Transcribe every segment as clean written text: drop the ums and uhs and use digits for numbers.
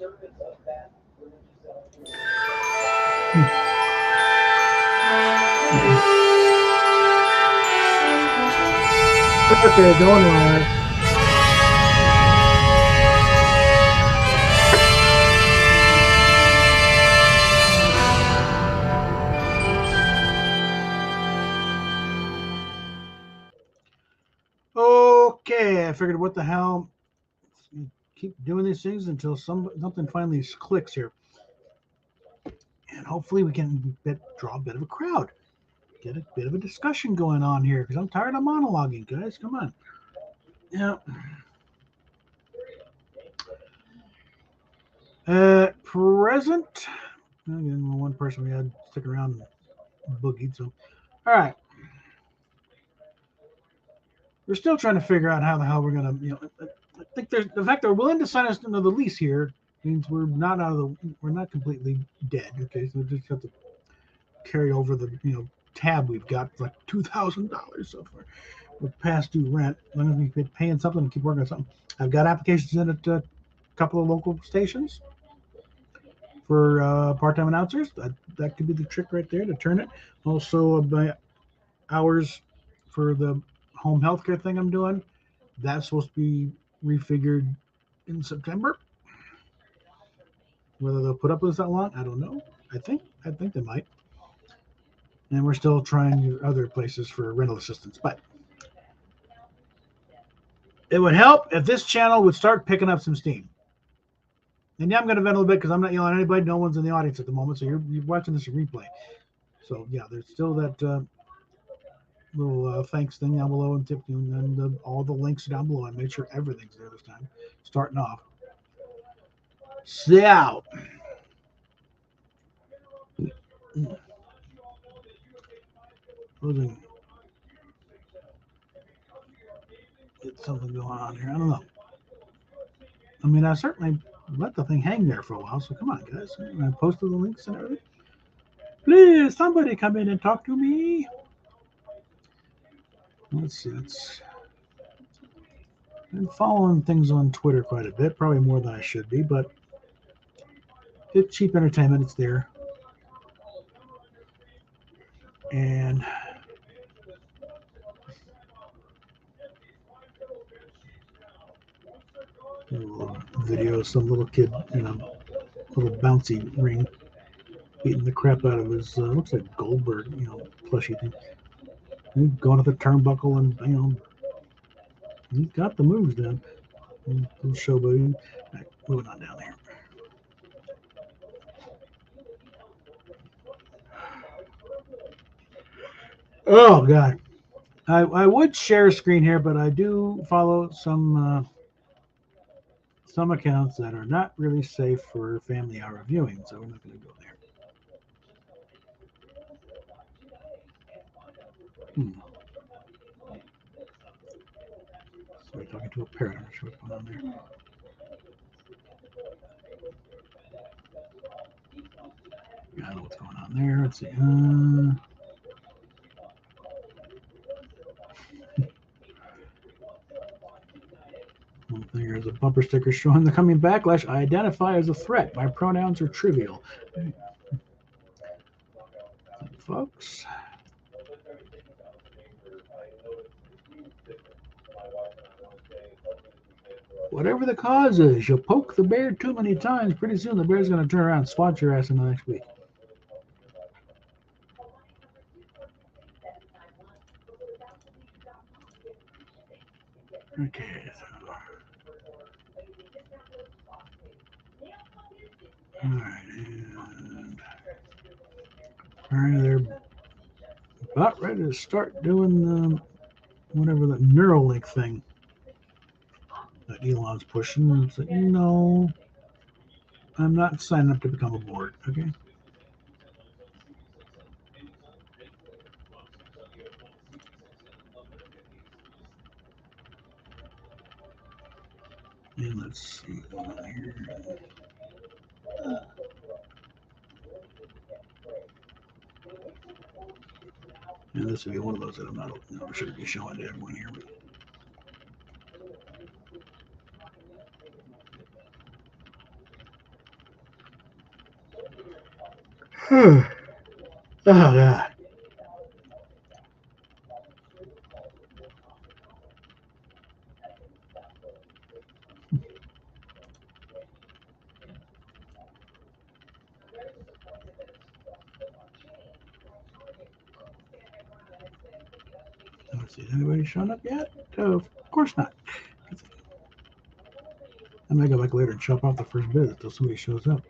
Okay, going live. Okay, I figured what the hell. Keep doing these things until something finally clicks here, and hopefully we can draw a bit of a crowd, get a bit of a discussion going on here because I'm tired of monologuing, guys. Come on. Yeah. At present, again, one person we had stick around and boogied. So, all right, we're still trying to figure out how the hell we're gonna. I think there's the fact that we're willing to sign us into the lease here means we're not we're not completely dead. Okay, so we just have to carry over the tab we've got for like $2,000 so far with past due rent. As long as we keep paying something and keep working on something. I've got applications in at a couple of local stations for part-time announcers. That could be the trick right there to turn it. Also, my hours for the home healthcare thing I'm doing. That's supposed to be refigured in September. Whether they'll put up with us that long, I don't know. I think they might. And we're still trying other places for rental assistance, but it would help if this channel would start picking up some steam. And yeah, I'm going to vent a little bit because I'm not yelling at anybody. No one's in the audience at the moment, so you're watching this replay. So yeah, there's still that little thanks thing down below and tip, and all the links down below. I made sure everything's there this time, starting off. So, closing. Get something going on here. I don't know. I mean, I certainly let the thing hang there for a while. So come on, guys. I posted the links and everything. Please, somebody come in and talk to me. Let's see. Been following things on Twitter quite a bit, probably more than I should be, but it's cheap entertainment. It's there. And a little video of some little kid in a little bouncy ring beating the crap out of his, looks like Goldberg, plushie thing. He's going up the turnbuckle and, he's got the moves down. Little showboating. Right, moving on down here. Oh, God. I would share a screen here, but I do follow some accounts that are not really safe for family hour viewing, so we're not going to go there. Sorry, talking to a parrot. I'm not sure what's going on there. Yeah, I don't know what's going on there. Let's see. There's a bumper sticker showing the coming backlash. I identify as a threat. My pronouns are trivial. Folks. Whatever the cause is, you poke the bear too many times, pretty soon the bear's going to turn around and swat your ass in the next week. Okay. All right. And they're about ready to start doing whatever the Neuralink thing that Elon's pushing. And it's like, I'm not signing up to become a board, okay? And let's see what's on here. And this would be one of those that I'm not, shouldn't be showing to everyone here. But Oh, God. Let's see, anybody shown up yet? Of course not. I might go back later and chop off the first bit until somebody shows up.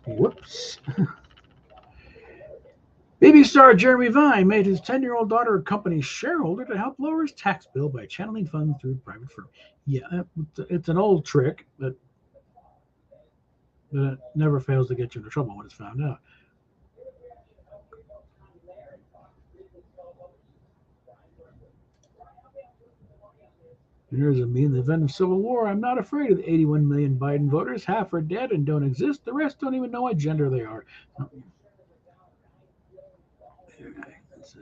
Whoops. BB star Jeremy Vine made his 10-year-old daughter a company shareholder to help lower his tax bill by channeling funds through a private firm. Yeah, it's an old trick, but it never fails to get you into trouble when it's found out. Here's a me in the event of civil war. I'm not afraid of the 81 million Biden voters. Half are dead and don't exist. The rest don't even know what gender they are. Let's see.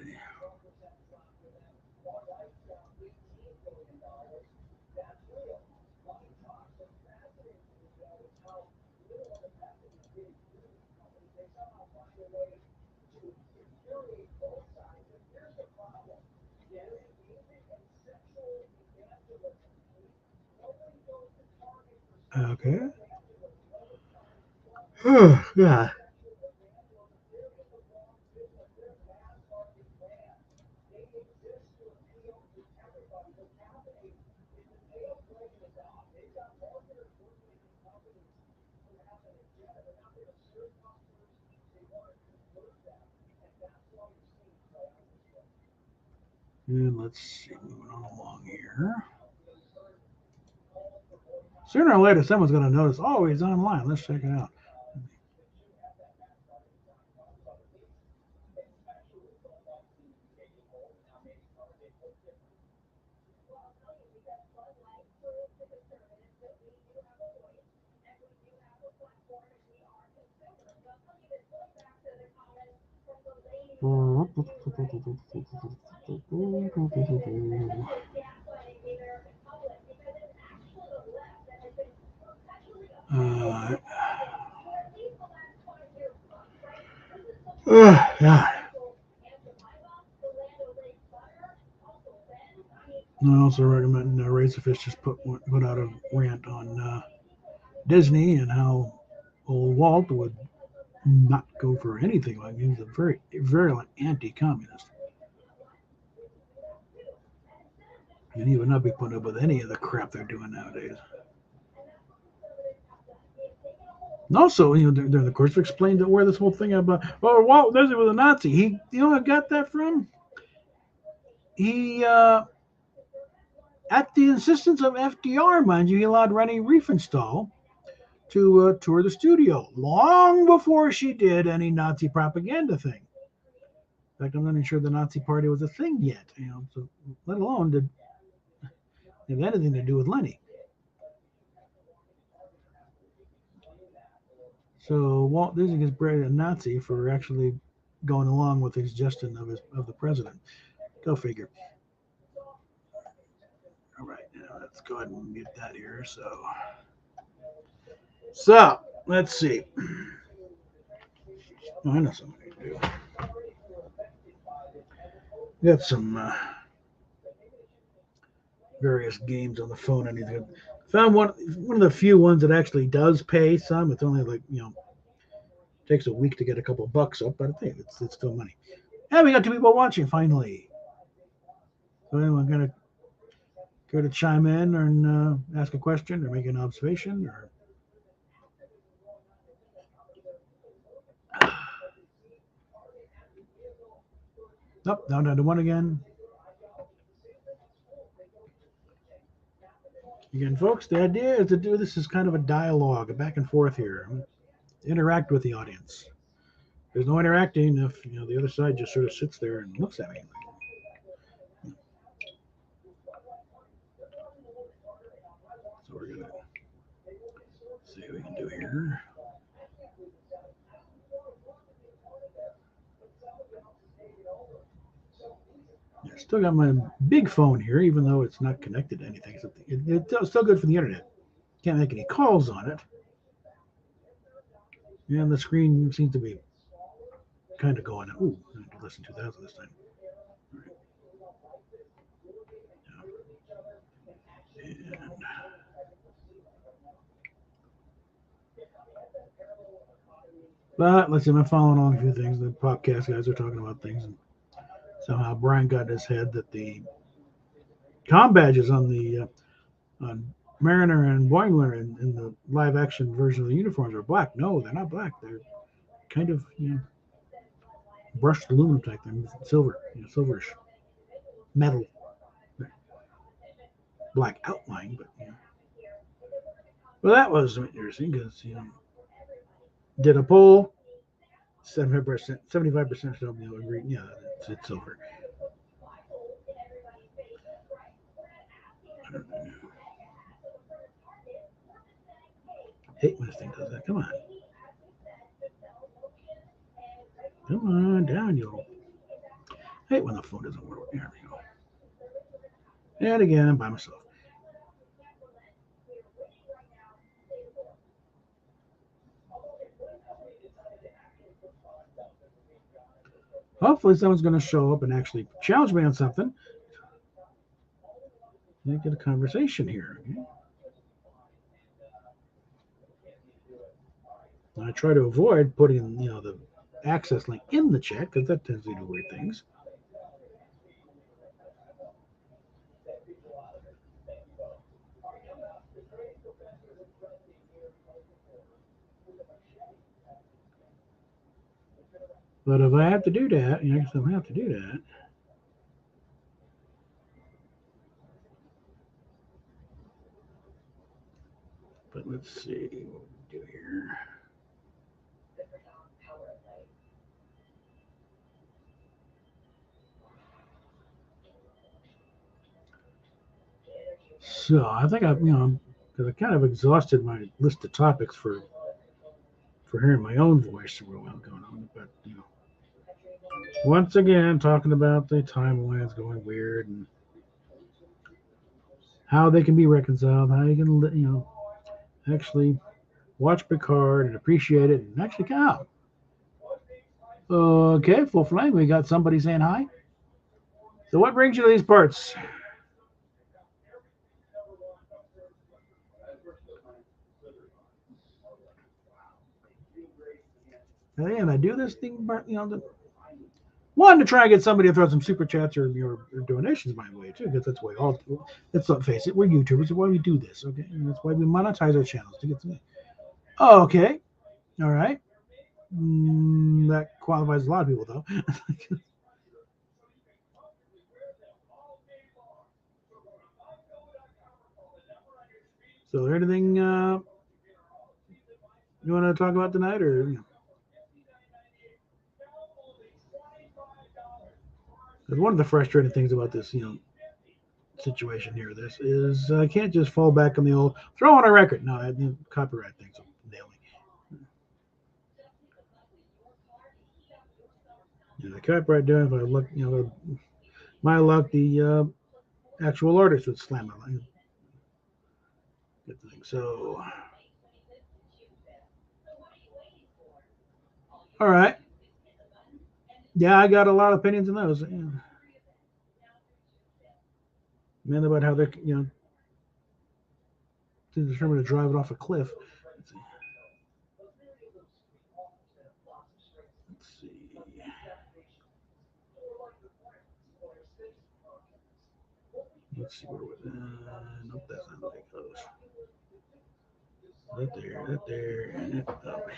Okay. Oh, yeah. And let's see, moving on along here. Sooner or later, someone's going to notice, oh, he's online. Let's check it out. Yeah. I also recommend Razorfish just put out a rant on Disney and how old Walt would not go for anything like he's a very virulent anti-communist, and he would not be putting up with any of the crap they're doing nowadays. And also, during the course, explained where this whole thing about Walt Disney was a Nazi. I got that from. He at the insistence of FDR, mind you, he allowed Rennie Riefenstahl to tour the studio long before she did any Nazi propaganda thing. In fact, I'm not even sure the Nazi Party was a thing yet, so let alone did it have anything to do with Lenny. So Walt Disney is branded a Nazi for actually going along with his suggestion of the president. Go figure. All right, now let's go ahead and mute that here. So let's see. Oh, I know something to do. We got some various games on the phone. I need to found one of the few ones that actually does pay some. It's only like takes a week to get a couple bucks up, but I think it's still money. And we got two people watching finally. So anyone gonna care to chime in and ask a question or make an observation or? Nope, down to one again. Again, folks, the idea is to do this as kind of a dialogue, a back and forth here. Interact with the audience. There's no interacting if the other side just sort of sits there and looks at me. So we're gonna see what we can do here. Yeah, still got my big phone here, even though it's not connected to anything. It's still good for the internet. Can't make any calls on it. And the screen seems to be kind of going. Ooh, I have to listen to 2000 this time. And but let's see, I'm following along a few things. The podcast guys are talking about things, and somehow Brian got in his head that the comm badges on the on Mariner and Boimler in the live action version of the uniforms are black. No, they're not black. They're kind of brushed aluminum type thing, silver, silverish metal, black outline. But well, that was interesting because did a poll. 75% of them agree. Yeah, it's silver. Hate when this thing does that. Come on. Come on down, yo. Hate when the phone doesn't work. There we go. And again, I'm by myself. Hopefully, someone's going to show up and actually challenge me on something. Get a conversation here. Okay? I try to avoid putting, the access link in the chat because that tends to do weird things. But if I have to do that, I guess I'll have to do that. But let's see what we do here. So I think I've, because I kind of exhausted my list of topics for hearing my own voice for what I'm going on. But once again, talking about the timelines going weird and how they can be reconciled, how you can, actually watch Picard and appreciate it and actually count. Okay, full flame. We got somebody saying hi. So, what brings you to these parts? And I do this thing, one to try and get somebody to throw some super chats or donations my way too, because that's why let's not face it, we're YouTubers. That's why we do this, okay? And that's why we monetize our channels to get to. Oh, okay, all right. That qualifies a lot of people, though. So, is there anything you want to talk about tonight, or? Because one of the frustrating things about this, situation here, this is I can't just fall back on the old throw on a record. No, the copyright things will nail me. The copyright doing, if I look, my luck, the actual artist would slam it. Good thing. So, all right. Yeah, I got a lot of opinions on those. Yeah. Man, about how they're, determined to drive it off a cliff. Let's see. Let's see. Let's see where we're. Nope, that's not like those. That there, and it up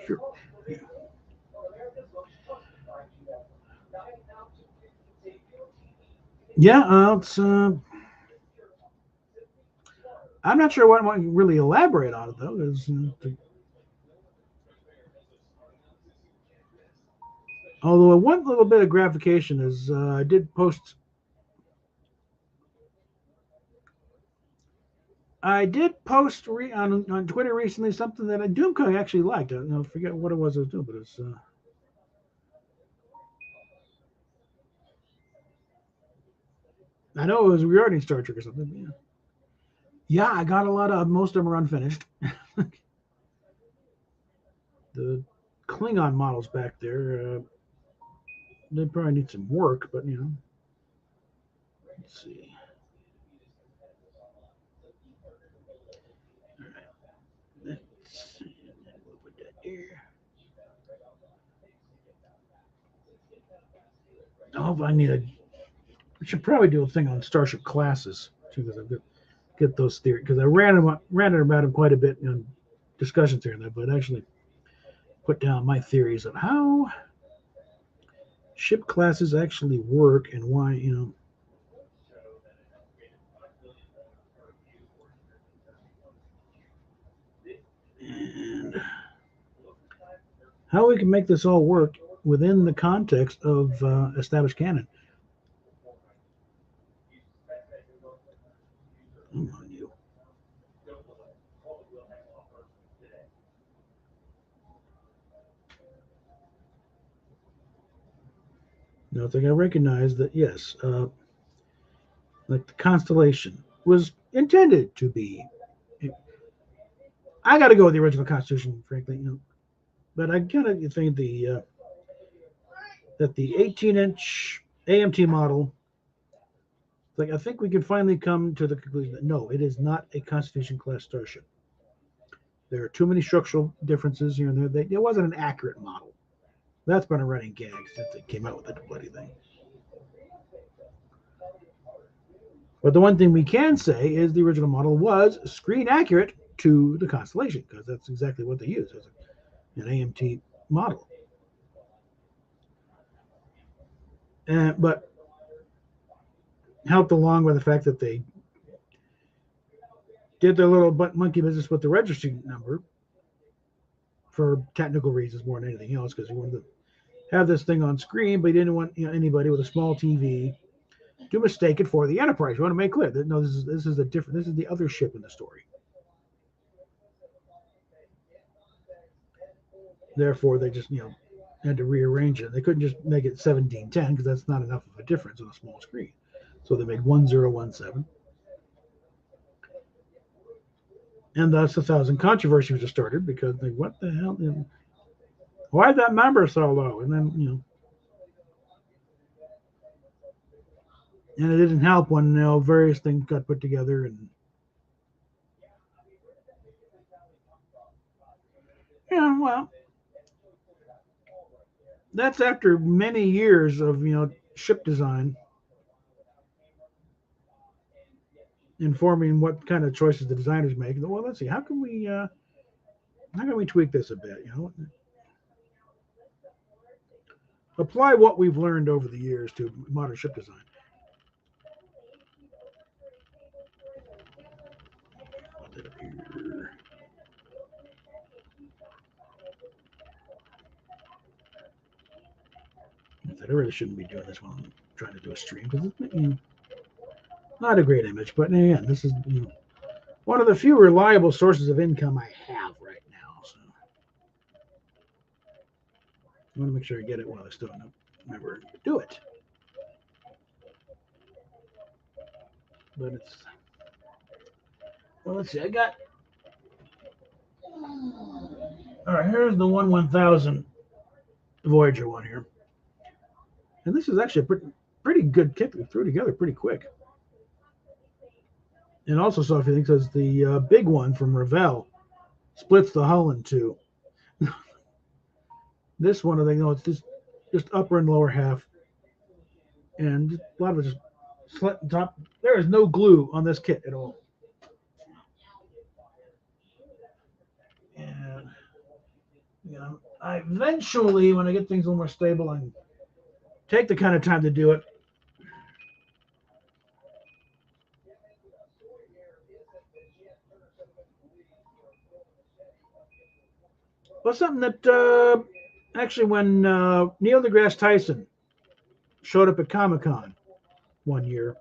here. Yeah. Yeah, it's. I'm not sure what I want to really elaborate on it though. Is Although one little bit of gratification is I did post. I did post on Twitter recently something that Doomcock actually liked. I forget what it was I was doing, but it's. I know it was regarding Star Trek or something. Yeah. Yeah, I got a lot of. Most of them are unfinished. The Klingon models back there, they probably need some work, but let's see. All right, let's see. We'll put that here. Oh, I need a. I should probably do a thing on Starship classes too, because I've got get those theories because I ran about them quite a bit in discussions here and there, but actually put down my theories of how ship classes actually work and why and how we can make this all work within the context of established canon. Come on, you. Now, I think I recognize that yes, like the constellation was intended to be. I got to go with the original Constitution, frankly, but I gotta think that the 18-inch AMT model. Like I think we can finally come to the conclusion that no, it is not a Constitution class starship. There are too many structural differences here and there. It wasn't an accurate model. That's been a running gag since they came out with the bloody thing. But the one thing we can say is the original model was screen accurate to the Constellation because that's exactly what they use as an AMT model. But helped along by the fact that they did their little monkey business with the registry number for technical reasons more than anything else because you wanted to have this thing on screen, but you didn't want anybody with a small TV to mistake it for the Enterprise. You want to make clear that no, this is a different. This is the other ship in the story. Therefore, they just had to rearrange it. They couldn't just make it 1710 because that's not enough of a difference on a small screen. So they made 1017, and thus 1,000 controversy was started because they what the hell? Why is that number so low? And then and it didn't help when various things got put together and yeah, well, that's after many years of ship design informing what kind of choices the designers make. Well, let's see, how can we tweak this a bit? Apply what we've learned over the years to modern ship design. I really shouldn't be doing this while I'm trying to do a stream because it's not a great image. But again, this is one of the few reliable sources of income I have right now. So I want to make sure I get it while I still remember to do it. But it's well. Let's see. I got. All right. Here's the 1000 Voyager one here, and this is actually a pretty good kit we threw together pretty quick. And also, so if you think, because the big one from Revell splits the hull in two. This one, I think, no, it's just upper and lower half, and a lot of it just slit top. There is no glue on this kit at all. And I eventually, when I get things a little more stable and take the kind of time to do it, well, something that Actually, when Neil deGrasse Tyson showed up at Comic-Con one year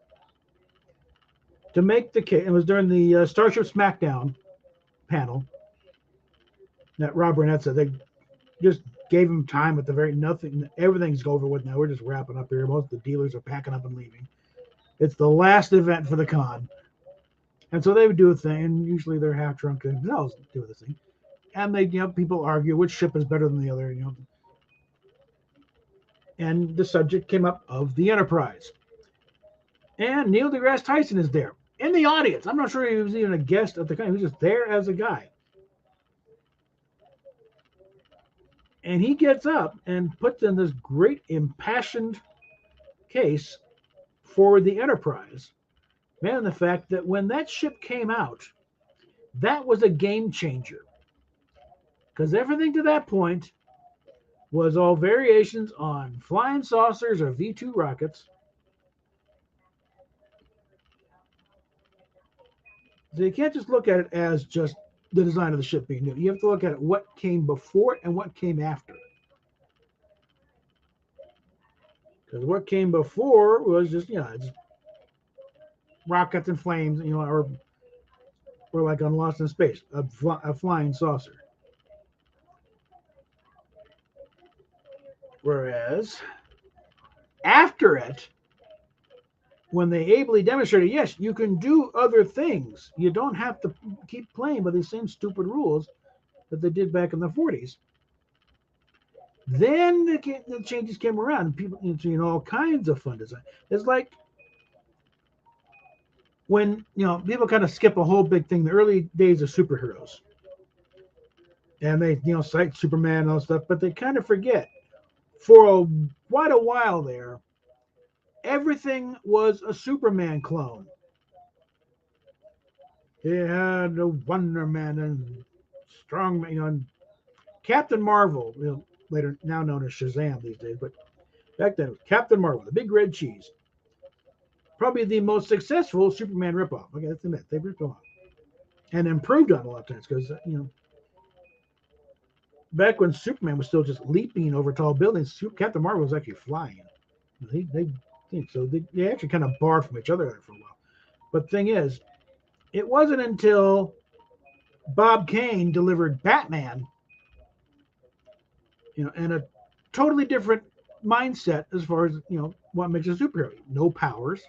to make the case, it was during the Starship SmackDown panel that Rob Burnett said they just gave him time at the very nothing. Everything's over with now. We're just wrapping up here. Most of the dealers are packing up and leaving. It's the last event for the con. And so they would do a thing, and usually they're half drunk and they'll do the thing. And they, people argue which ship is better than the other, And the subject came up of the Enterprise. And Neil deGrasse Tyson is there in the audience. I'm not sure he was even a guest at the con. He was just there as a guy. And he gets up and puts in this great impassioned case for the Enterprise. Man, the fact that when that ship came out, that was a game changer. Because everything to that point was all variations on flying saucers or V-2 rockets. So you can't just look at it as just the design of the ship being new. You have to look at it what came before it and what came after. Because what came before was just, just rockets and flames, or like on Lost in Space, a flying saucer. Whereas after it, when they ably demonstrated, yes, you can do other things. You don't have to keep playing by these same stupid rules that they did back in the 40s. Then the changes came around. People, all kinds of fun design. It's like when, people kind of skip a whole big thing, the early days of superheroes. And they, cite Superman and all that stuff, but they kind of forget. For quite a while there, everything was a Superman clone. He had a Wonder Man and Strong Man, and Captain Marvel, later now known as Shazam these days, but back then it was Captain Marvel, the big red cheese. Probably the most successful Superman ripoff. Okay, that's admit they ripped him off and improved on a lot of times because back when Superman was still just leaping over tall buildings, Captain Marvel was actually flying. They actually kind of barred from each other there for a while. But the thing is, it wasn't until Bob Kane delivered Batman, and a totally different mindset as far as what makes a superhero. No powers,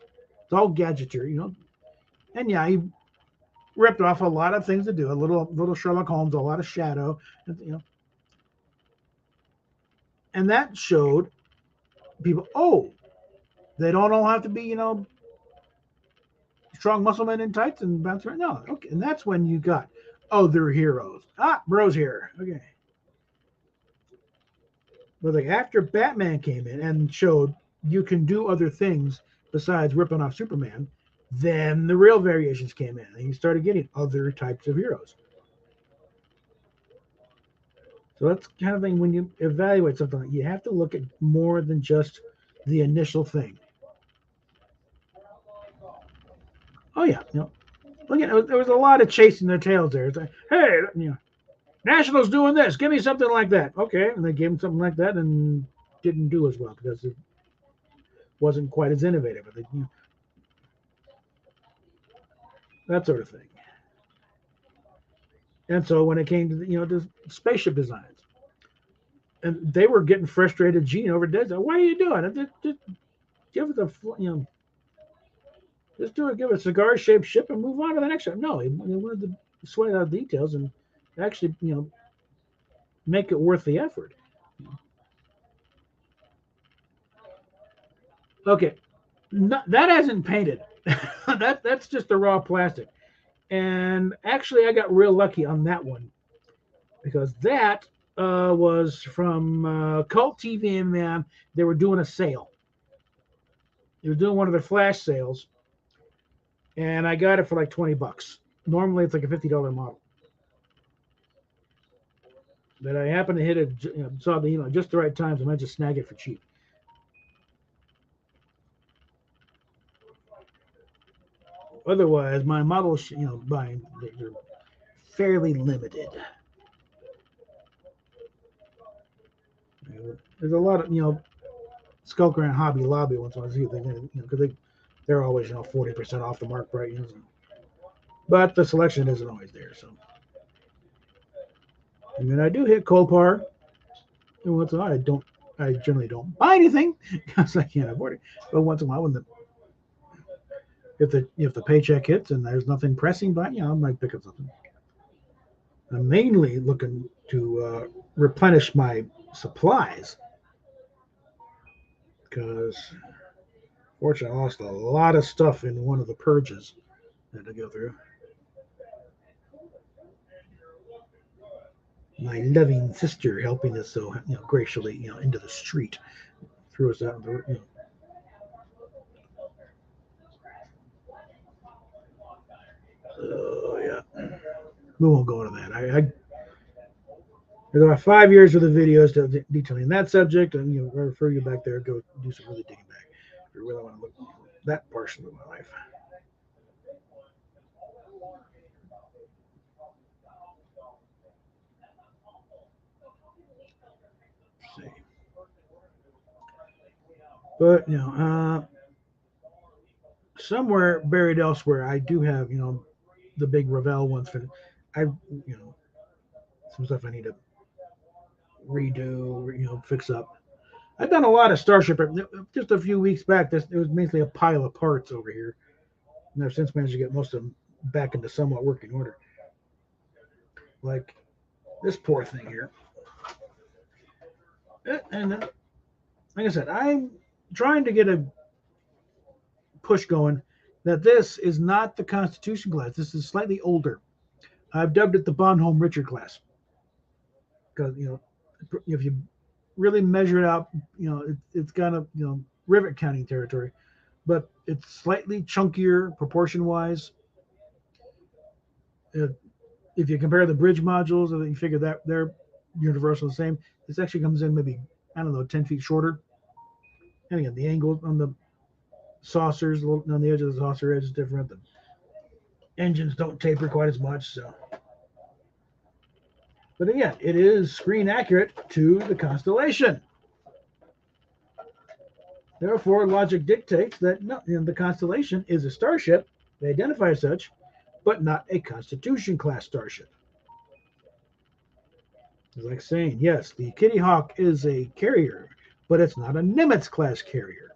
it's all gadgetry, and he ripped off a lot of things to do. A little Sherlock Holmes, a lot of Shadow, and that showed people. Oh, they don't all have to be strong muscle men in tights and bounce around. No, okay, and that's when you got they're heroes. Bro's here. Okay. But like after Batman came in and showed you can do other things besides ripping off Superman, then the real variations came in and you started getting other types of heroes. So that's the kind of thing when you evaluate something, you have to look at more than just the initial thing. Oh yeah, look at there was a lot of chasing their tails there. It's like, hey, National's doing this. Give me something like that. Okay, and they gave him something like that and didn't do as well because it wasn't quite as innovative. But that sort of thing. And so when it came to the spaceship designs, and they were getting frustrated, Gene over Dead. What are you doing? Just give it just give it a cigar-shaped ship and move on to the next one. No, he wanted to sweat out details and actually make it worth the effort. Okay, that hasn't painted. That's just the raw plastic. And actually, I got real lucky on that one because that was from Cult TV, man. They were doing a sale. They were doing one of their flash sales, and I got it for like $20. Normally, it's like a $50 model. But I happened to hit it, saw the just the right times, and I just snag it for cheap. Otherwise, my models, buying they're fairly limited. There's a lot of Skulker and Hobby Lobby ones. I see if they because they're always 40% off the mark price. But the selection isn't always there. So, I mean, I do hit Colpar. And once in a while, I generally don't buy anything because I can't afford it. But once in a while, when if the paycheck hits and there's nothing pressing, but I might pick up something. I'm mainly looking to replenish my supplies because, fortunately, I lost a lot of stuff in one of the purges that I had to go through. My loving sister helping us so graciously into the street, threw us out. Oh yeah, we won't go into that. There's about 5 years worth of videos detailing that subject, and I refer you back there. Go do some really digging back if you really want to look at that portion of my life. Let's see, but somewhere buried elsewhere, I do have the big Revell ones for I some stuff I need to redo, fix up. I've done a lot of Starship. Just a few weeks back, it was mainly a pile of parts over here, and I've since managed to get most of them back into somewhat working order. Like this poor thing here. And like I said, I'm trying to get a push going that this is not the Constitution class. This is slightly older. I've dubbed it the Bonhomme Richard class because if you really measure it out, it's kind of rivet counting territory, but it's slightly chunkier proportion wise. If you compare the bridge modules, you figure that they're universal the same. This actually comes in maybe 10 feet shorter. And again, the angle on the saucers on the edge of the saucer edge is different. The engines don't taper quite as much. So, but again, it is screen accurate to the Constellation. Therefore, logic dictates that the Constellation is a starship. They identify as such, but not a Constitution class starship. It's like saying, yes, the Kitty Hawk is a carrier, but it's not a Nimitz class carrier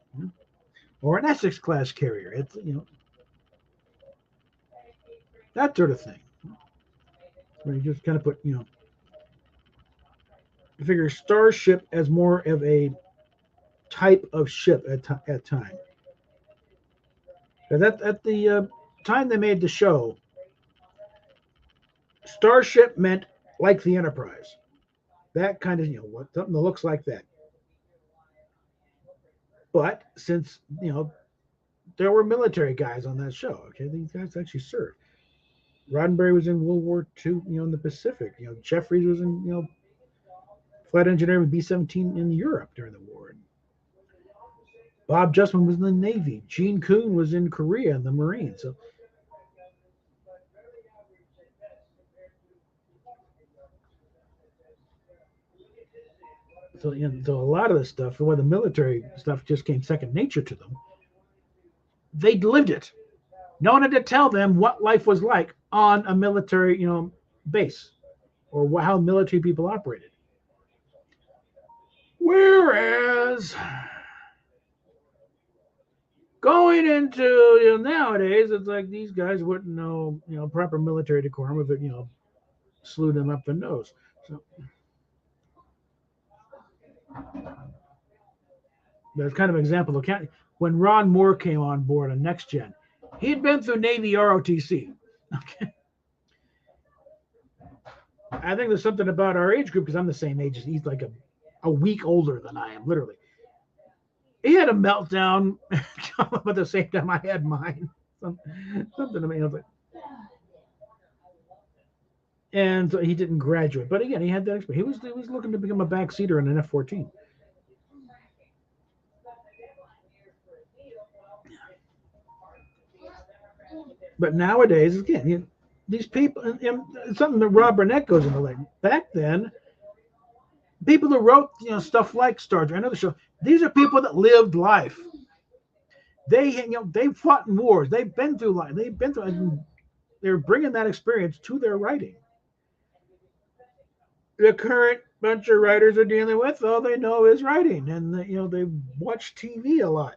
or an Essex class carrier. It's that sort of thing. Where you just kind of put you figure starship as more of a type of ship at time. At the time they made the show, starship meant like the Enterprise. That kind of something that looks like that. But since there were military guys on that show, okay, these guys actually served. Roddenberry was in World War II, in the Pacific. Jeffries was in flight engineering with B-17 in Europe during the war. Bob Justman was in the Navy. Gene Kuhn was in Korea in the Marines. So a lot of this stuff, where the military stuff just came second nature to them, they lived it. No one had to tell them what life was like on a military, base, or how military people operated. Whereas going into nowadays, it's like these guys wouldn't know proper military decorum if it slew them up the nose. So that's kind of an example of when Ron Moore came on board on Next Gen. He'd been through Navy ROTC. Okay. I think there's something about our age group because I'm the same age as he's like a week older than I am, literally. He had a meltdown at the same time I had mine. Something to me. And so he didn't graduate. But again, he had that experience. He was looking to become a backseater in an F-14. But nowadays, again, these people, and something that Rob Burnett goes into like back then, People who wrote stuff like Star Trek, another show. These are people that lived life. They fought in wars. They've been through life. They've been through. And they're bringing that experience to their writing. The current bunch of writers are dealing with, all they know is writing, and they watch TV a lot,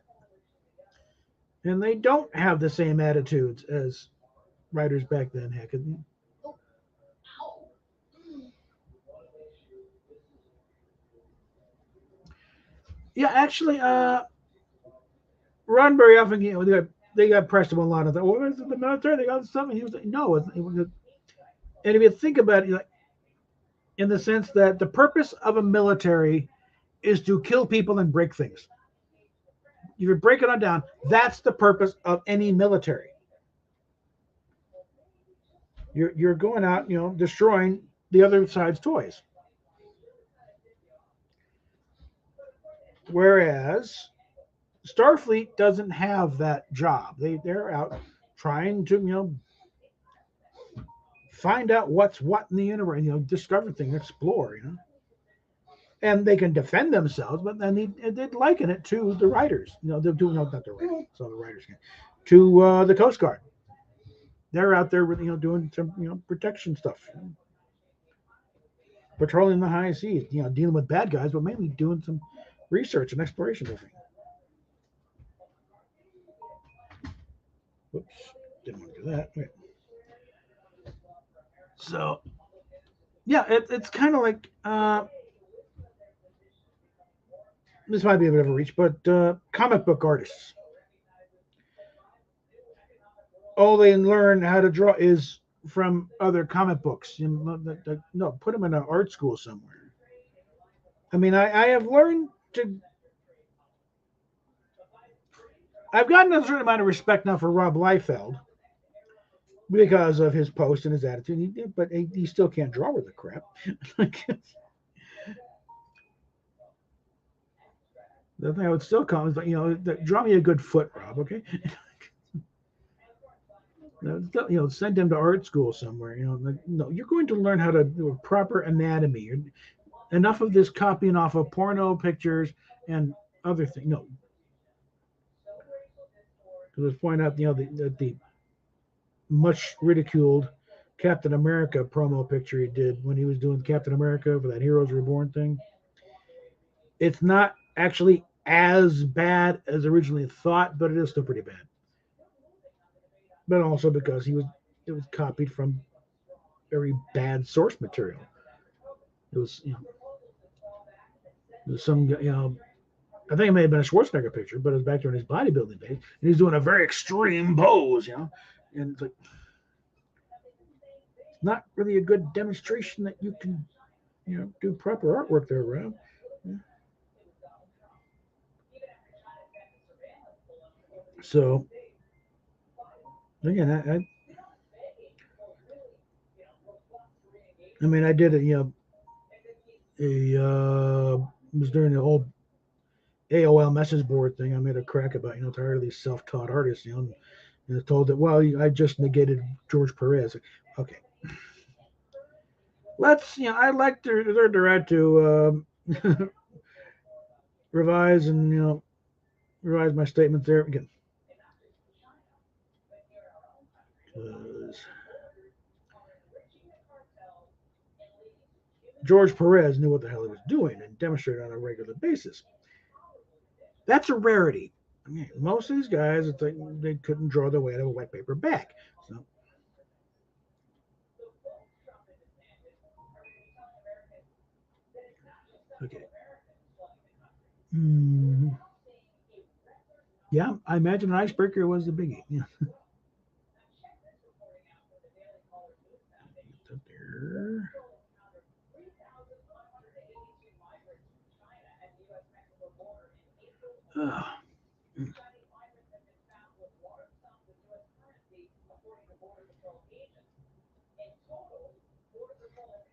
and they don't have the same attitudes as writers back then. Heck, yeah, actually, Roddenberry often they got pressed about a lot of that. Well, is it the military? They got something. He was like, no, and if you think about it, in the sense that the purpose of a military is to kill people and break things. If you break it on down, that's the purpose of any military. You're going out, destroying the other side's toys. Whereas Starfleet doesn't have that job. They're out trying to find out what's what in the universe. Discover things, explore. And they can defend themselves, but then they liken it to the writers. They're doing not the writers, so the writers can to the Coast Guard. They're out there, doing some protection stuff, patrolling the high seas, dealing with bad guys, but mainly doing some research and exploration. Whoops, didn't want to do that. Wait. So yeah, it's kind of like this might be a bit of a reach, but comic book artists, all they learn how to draw is from other comic books. No, put them in an art school somewhere. I mean, I have learned to. I've gotten a certain amount of respect now for Rob Liefeld because of his post and his attitude. But he still can't draw with the crap. The thing I would still call is, draw me a good foot, Rob. Okay, send him to art school somewhere. No, you're going to learn how to do a proper anatomy. Enough of this copying off of porno pictures and other things. No, let's point out, the much ridiculed Captain America promo picture he did when he was doing Captain America for that Heroes Reborn thing. It's not actually as bad as originally thought, but it is still pretty bad. But also because it was copied from very bad source material. It was, it was some, I think it may have been a Schwarzenegger picture, but it was back during his bodybuilding days, and he's doing a very extreme pose, and it's like, it's not really a good demonstration that you can, do proper artwork there, Rob. Yeah. So again, I mean, I did was during the old AOL message board thing. I made a crack about, tired of these self-taught artists, and told that, well, I just negated George Perez. Okay, let's, I'd like to reserve the right to revise and revise my statement there again. Because George Perez knew what the hell he was doing and demonstrated on a regular basis. That's a rarity. I mean, most of these guys, it's like they couldn't draw their way out of a wet paper bag. So, okay. Mm, yeah, I imagine an icebreaker was the biggie. Yeah. There. Uh,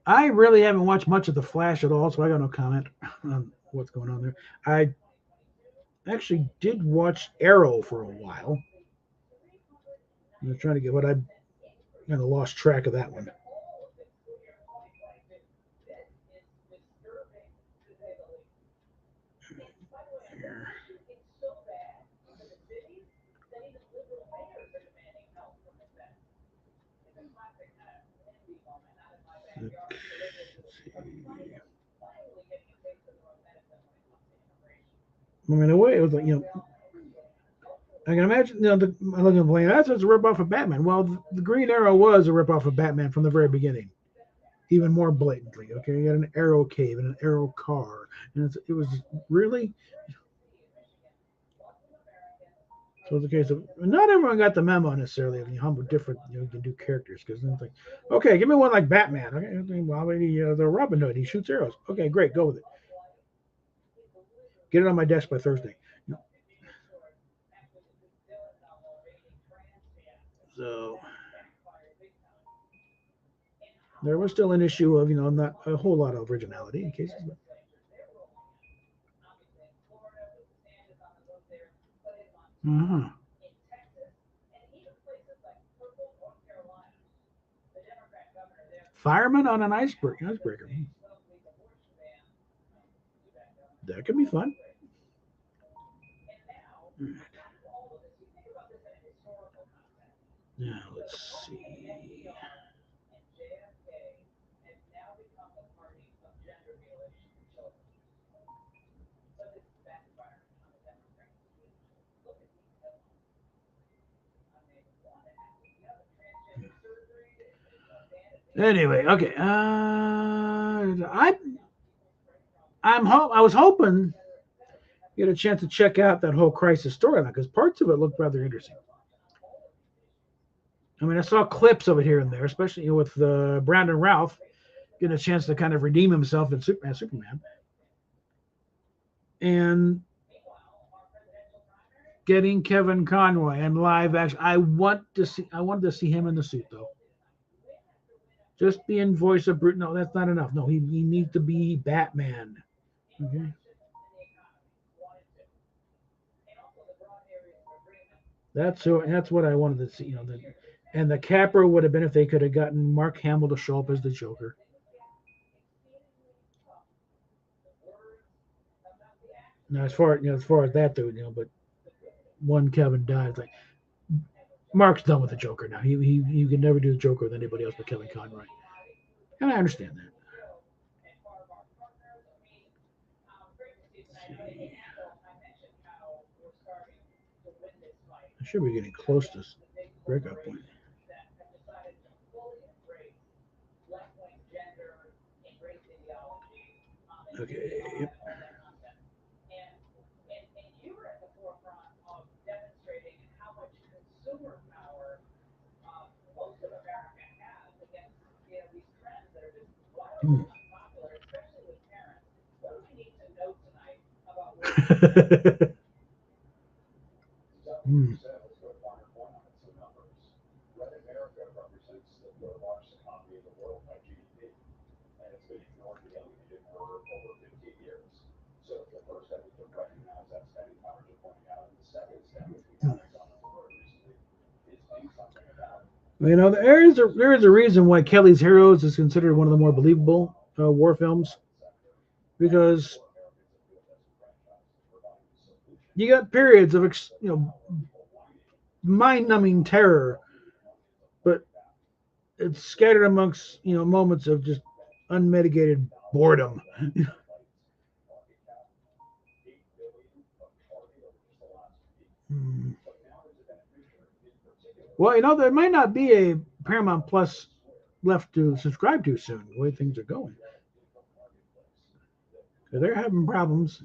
I really haven't watched much of The Flash at all, so I got no comment on what's going on there. I actually did watch Arrow for a while. I'm trying to get what I kind of lost track of that one. Let's see. I mean, the way it was like, I can imagine, I'm looking at the that's just a ripoff of Batman. Well, the Green Arrow was a ripoff of Batman from the very beginning, even more blatantly. Okay, you had an Arrow cave and an Arrow car, and it was really. So it's a case of not everyone got the memo necessarily of how different you can do characters because then it's like, okay, give me one like Batman. Okay, well, the Robin Hood, he shoots arrows. Okay, great, go with it. Get it on my desk by Thursday. So there was still an issue of not a whole lot of originality in cases. But... Uh-huh. Fireman on an icebreaker. That could be fun. Now let's see. Anyway, okay. I was hoping you get a chance to check out that whole Crisis storyline because parts of it looked rather interesting. I mean, I saw clips of it here and there, especially with Brandon Routh getting a chance to kind of redeem himself in Superman, and getting Kevin Conroy in live action. I wanted to see him in the suit though. Just being voice of Brute. No, that's not enough. No, he needs to be Batman. Okay. That's what I wanted to see. And the capper would have been if they could have gotten Mark Hamill to show up as the Joker. Now, as far as that though, but one Kevin died. Like Mark's done with the Joker now. He can never do the Joker with anybody else but Kevin Conroy, and I understand that. I should be getting close to breakout point. Okay. Yep. Hmm. Hmm. There is a reason why Kelly's Heroes is considered one of the more believable war films because you got periods of mind-numbing terror, but it's scattered amongst moments of just unmitigated boredom. Hmm. Well, there might not be a Paramount Plus left to subscribe to soon. The way things are going, they're having problems.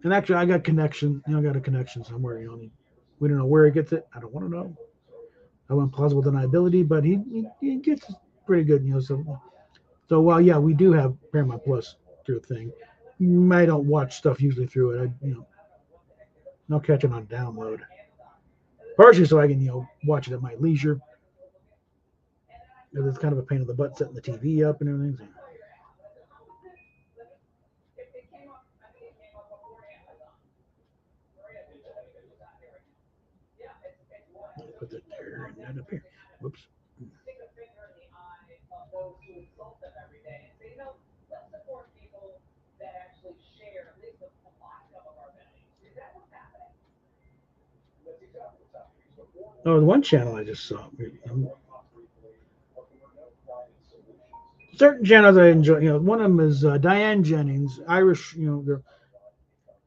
And actually, I got connection. I got a connection somewhere. We don't know where he gets it. I don't want to know. I want plausible deniability, but he gets pretty good. So while yeah, we do have Paramount Plus through a thing. I don't watch stuff usually through it. I'll catch it on download, partially so I can watch it at my leisure. Because it's kind of a pain in the butt setting the TV up and everything. So. Put that there and that up here. Whoops. Oh, the one channel I just saw. Certain channels I enjoy. One of them is Diane Jennings, Irish, girl,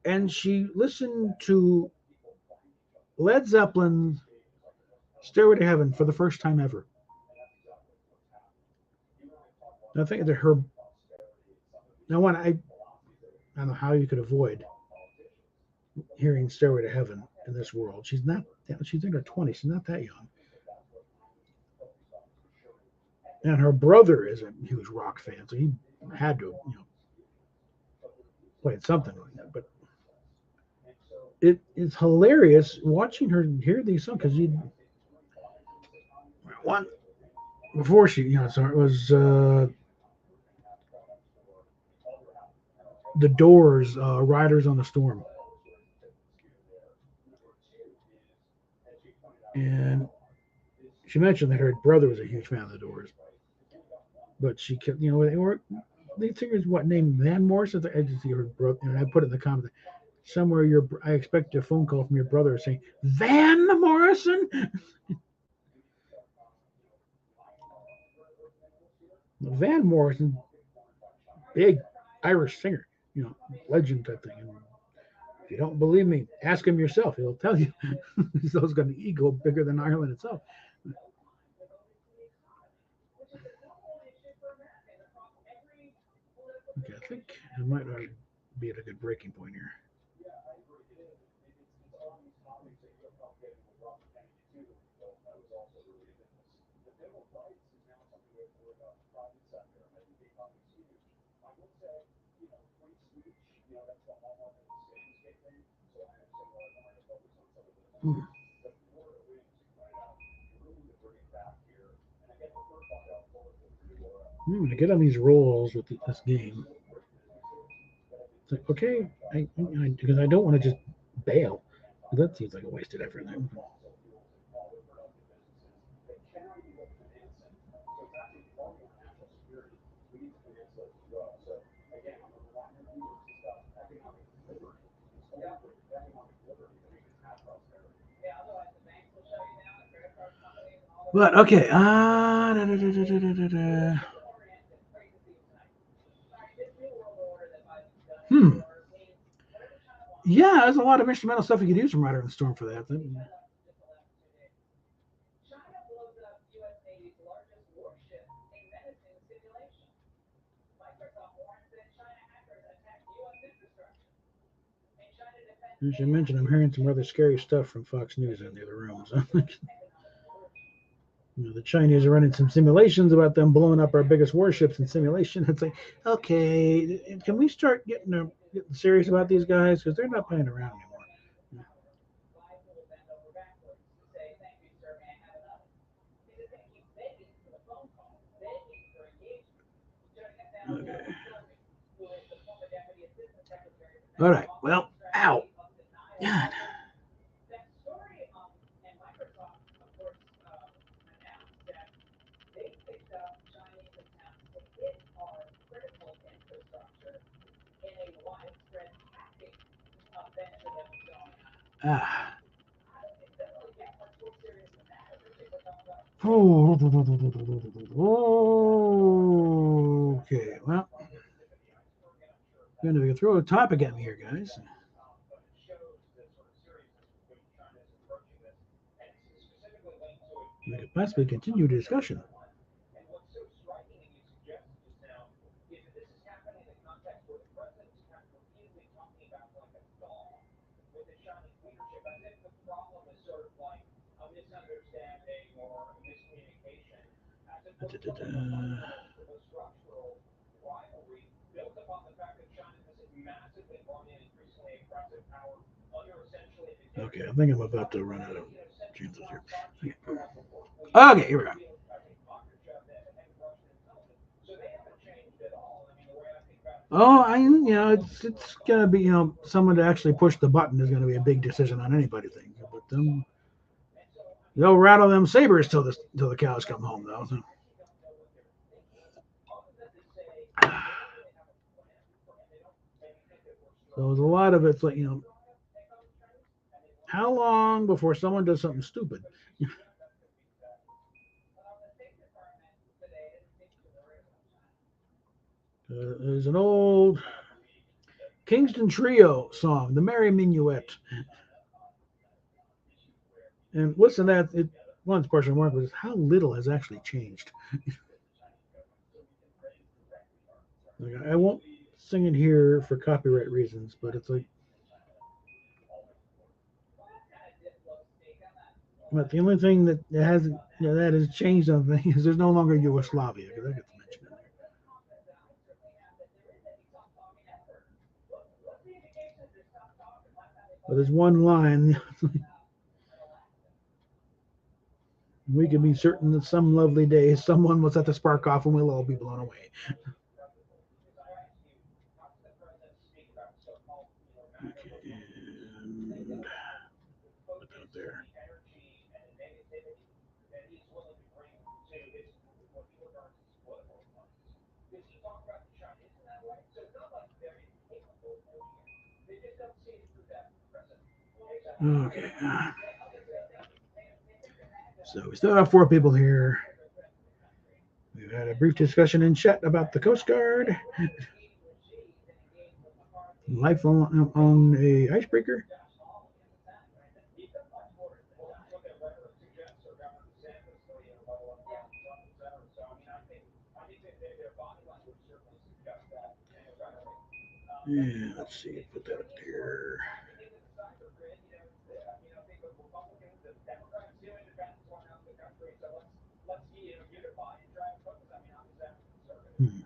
and she listened to Led Zeppelin "Stairway to Heaven" for the first time ever. I think that her. Now, one I don't know how you could avoid hearing "Stairway to Heaven" in this world. She's not. She's in her 20s. She's not that young. And her brother is a huge rock fan, so he had to, played something like that. But it's hilarious watching her hear these songs because you one before she, so it was the Doors, "Riders on the Storm," and she mentioned that her brother was a huge fan of the Doors, but she kept, they were lead singers what named Van Morrison. I just see her brother, and I put it in the comments somewhere. I expect a phone call from your brother saying Van Morrison. Van Morrison, big Irish singer, legend type thing. And if you don't believe me, ask him yourself. He'll tell you. He's always got an ego bigger than Ireland itself. Okay, I think it might be at a good breaking point here. Hmm. To get on these rolls with this game, it's like, okay, because I don't want to just bail. That seems like a wasted effort. But okay, hmm. Yeah, there's a lot of instrumental stuff you could use from Rider and Storm for that. As you mentioned, I'm hearing some rather scary stuff from Fox News in the other rooms. The Chinese are running some simulations about them blowing up our biggest warships in simulation. It's like, okay, can we start getting serious about these guys because they're not playing around anymore. Okay. All right. Well, ow. God. Ah. Okay. Well, I'm going to throw a topic at me here, guys. We could possibly continue the discussion. Okay, I think I'm about to run out of chances here. Okay, here we go. Oh, it's gonna be someone to actually push the button is gonna be a big decision on anybody thing. But they'll rattle them sabers till the cows come home though. So. So there's a lot of it's like How long before someone does something stupid? There's an old Kingston Trio song, "The Merry Minuet," and listen to that. One question mark was how little has actually changed. Like, I won't sing it here for copyright reasons, but it's like, but the only thing that hasn't, that has changed on the thing is there's no longer Yugoslavia because that gets mentioned in there. But there's one line we can be certain that some lovely day someone will set the spark off and we'll all be blown away. Okay, and put that there. Okay. So we still have 4 people here. We've had a brief discussion in chat about the Coast Guard, life on a icebreaker. Yeah, let's see. Put that up there. Hmm.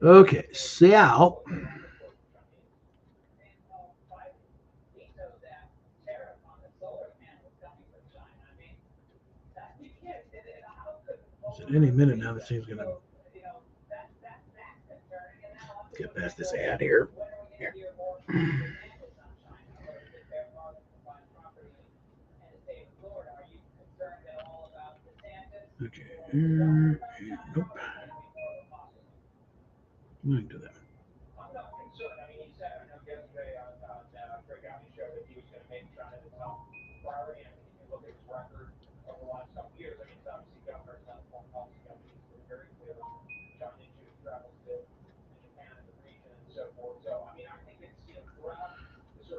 Okay, so any minute now, this thing's gonna get past this ad here. Here. Okay. Nope. I can do that.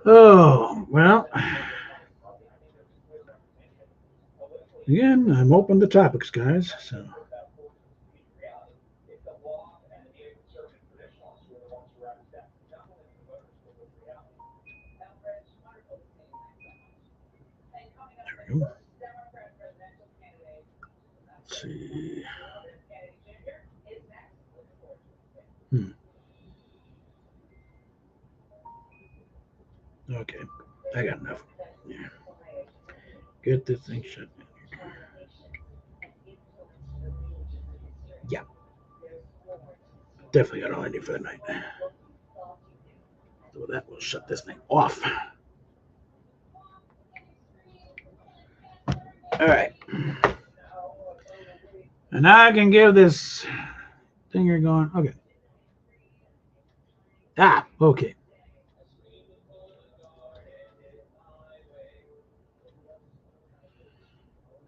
Oh, well, again, I'm open to topics, guys. So, there we go. Let's see. Hmm. Okay, I got enough. Yeah. Get this thing shut. Yeah, definitely got all I need for the night. So that will shut this thing off. All right. And now I can give this thing you're going. Okay. Ah, okay.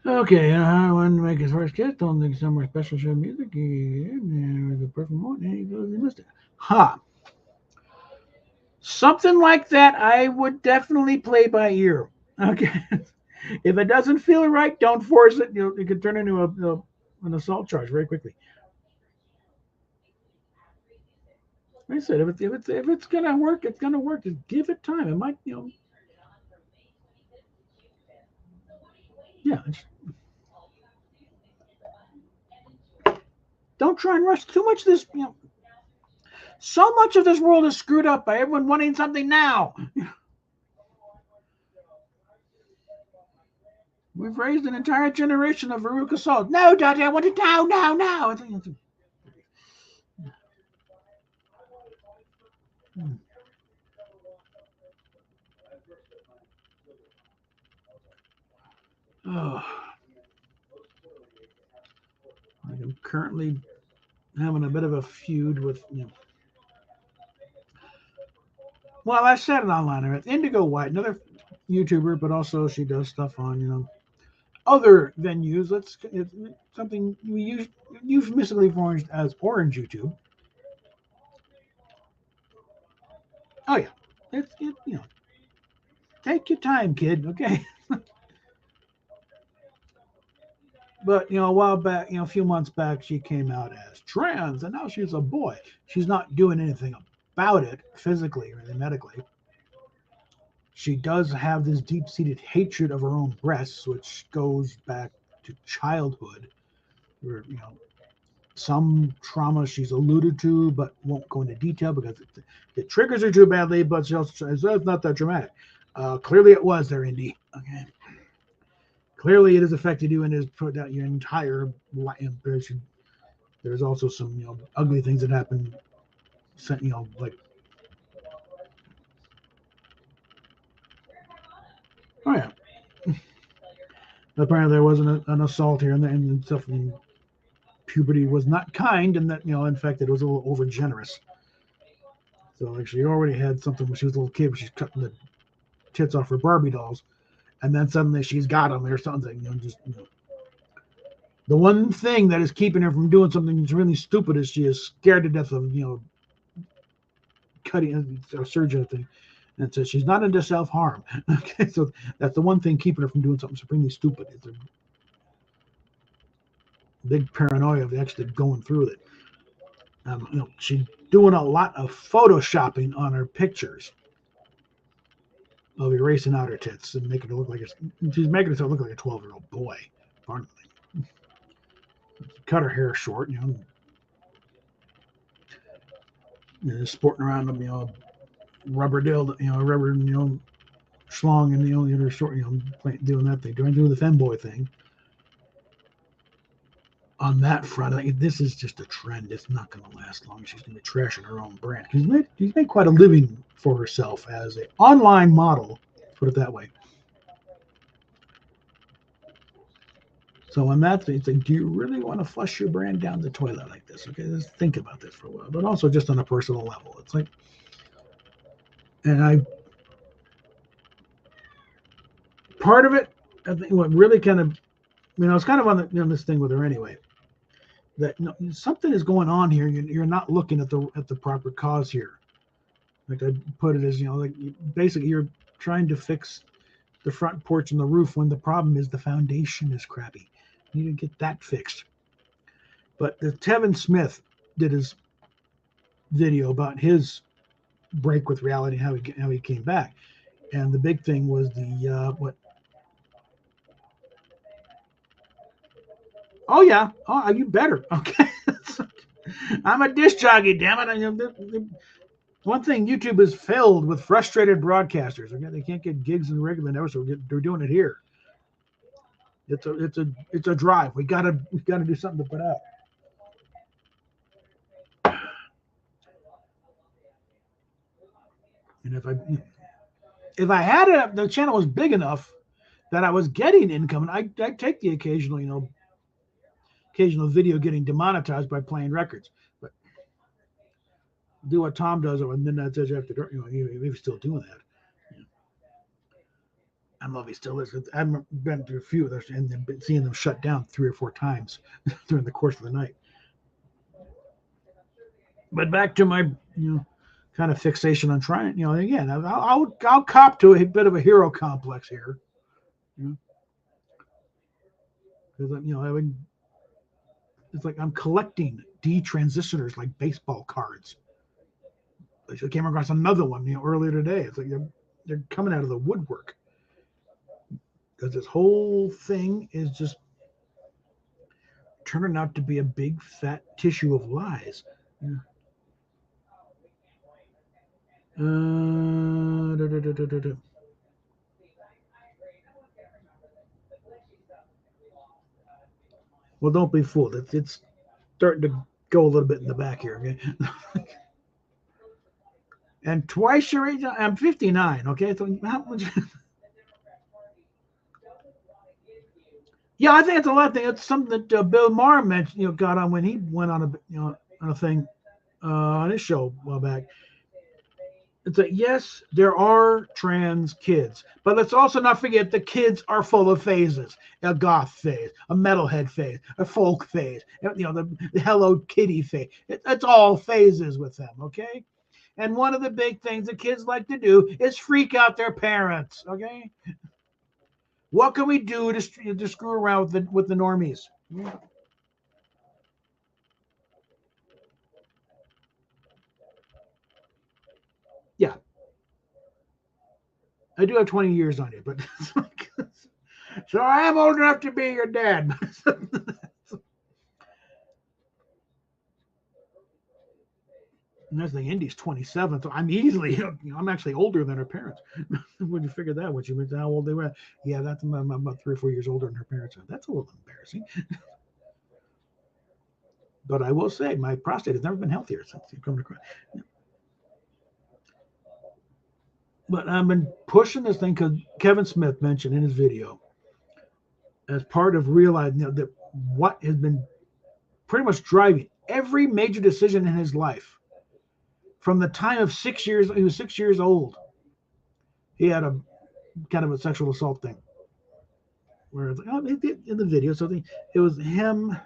Okay, I wanted to make his first guest. Don't think somewhere special show music. There was a perfect moment, and he goes, he missed it. Ha! Something like that, I would definitely play by ear. Okay. If it doesn't feel right, don't force it. It could turn into an assault charge very quickly. Like I said, if it's gonna work, it's gonna work. Just give it time. It might, yeah. Don't try and rush too much. Of this, so much of this world is screwed up by everyone wanting something now. We've raised an entire generation of Veruca Salt. No, Daddy, I want it now, now, now. Oh, I'm currently having a bit of a feud with. Well, I said it online. Indigo White, another YouTuber, but also she does stuff on, other venues. It's something we use euphemistically formed as Orange YouTube. Oh yeah, take your time, kid. Okay. But a while back, a few months back, she came out as trans, and now she's a boy. She's not doing anything about it physically or medically. She does have this deep-seated hatred of her own breasts, which goes back to childhood, where some trauma she's alluded to, but won't go into detail because it triggers her too badly. But she also says it's not that dramatic. Clearly, it was there, Indy. Okay. Clearly, it has affected you and has put out your entire life. There's also some ugly things that happen. Like oh yeah. Apparently, there was an assault here, and stuff. And puberty was not kind, and that in fact, it was a little over generous. So like she already had something when she was a little kid, where she's cutting the tits off her Barbie dolls, and then suddenly she's got them or something. The one thing that is keeping her from doing something that's really stupid is she is scared to death of cutting a surgeon thing. And so she's not into self-harm. Okay, so that's the one thing keeping her from doing something supremely stupid. It's a big paranoia of actually going through it. She's doing a lot of photoshopping on her pictures of erasing out her tits and making it look like she's making herself look like a 12-year-old boy. Cut her hair short, sporting around them, rubber dildo, rubber, schlong, and the other short, doing that thing, doing the femboy thing. On that front, I think this is just a trend. It's not going to last long. She's going to be trashing her own brand. She's made quite a living for herself as an online model, put it that way. So on that thing, it's like, do you really want to flush your brand down the toilet like this? Okay, let's think about this for a while. But also just on a personal level. It's like, and part of it, I think what really kind of, it's kind of on this thing with her anyway. That something is going on here. You're not looking at the proper cause here. Like I put it as, like basically you're trying to fix the front porch and the roof when the problem is the foundation is crappy. You need to get that fixed. But the Tevin Smith did his video about his break with reality, how he came back, and the big thing was the what. Oh yeah, oh you better. Okay, I'm a disc jockey, damn it. One thing, YouTube is filled with frustrated broadcasters. Okay, they can't get gigs in the regular network, so they're doing it here. It's a drive. We gotta do something to put out. And if I had the channel was big enough that I was getting income, and I take the occasional video getting demonetized by playing records, but do what Tom does, or Midnight Edge After Dark. He's still doing that. I don't know if he still is. I've been to a few of those and been seeing them shut down 3 or 4 times during the course of the night. But back to my kind of fixation on trying. Again, I'll cop to a bit of a hero complex here. Because it's like I'm collecting detransitioners like baseball cards. I came across another one earlier today. It's like they're coming out of the woodwork. Because this whole thing is just turning out to be a big fat tissue of lies. Well, don't be fooled. It's starting to go a little bit in the back here. Okay. And twice your age. I'm 59. Okay, so how much? Yeah, I think it's a lot of things. It's something that Bill Maher mentioned, got on when he went on a thing on his show a while back. It's like, yes, there are trans kids, but let's also not forget the kids are full of phases: a goth phase, a metalhead phase, a folk phase, the Hello Kitty phase. It's all phases with them, okay? And one of the big things that kids like to do is freak out their parents, okay? What can we do to screw around with the normies? Yeah, I do have 20 years on you, but so I am old enough to be your dad. And that's the Indy's 27. So I'm easily, I'm actually older than her parents. When you figure that, what you meant how old they were? Yeah, that's I'm about 3 or 4 years older than her parents. That's a little embarrassing. But I will say, my prostate has never been healthier since you come to Christ. But I've been pushing this thing because Kevin Smith mentioned in his video, as part of realizing that what has been pretty much driving every major decision in his life from the time of 6 years. He was 6 years old. He had a kind of a sexual assault thing where in the video, so it was him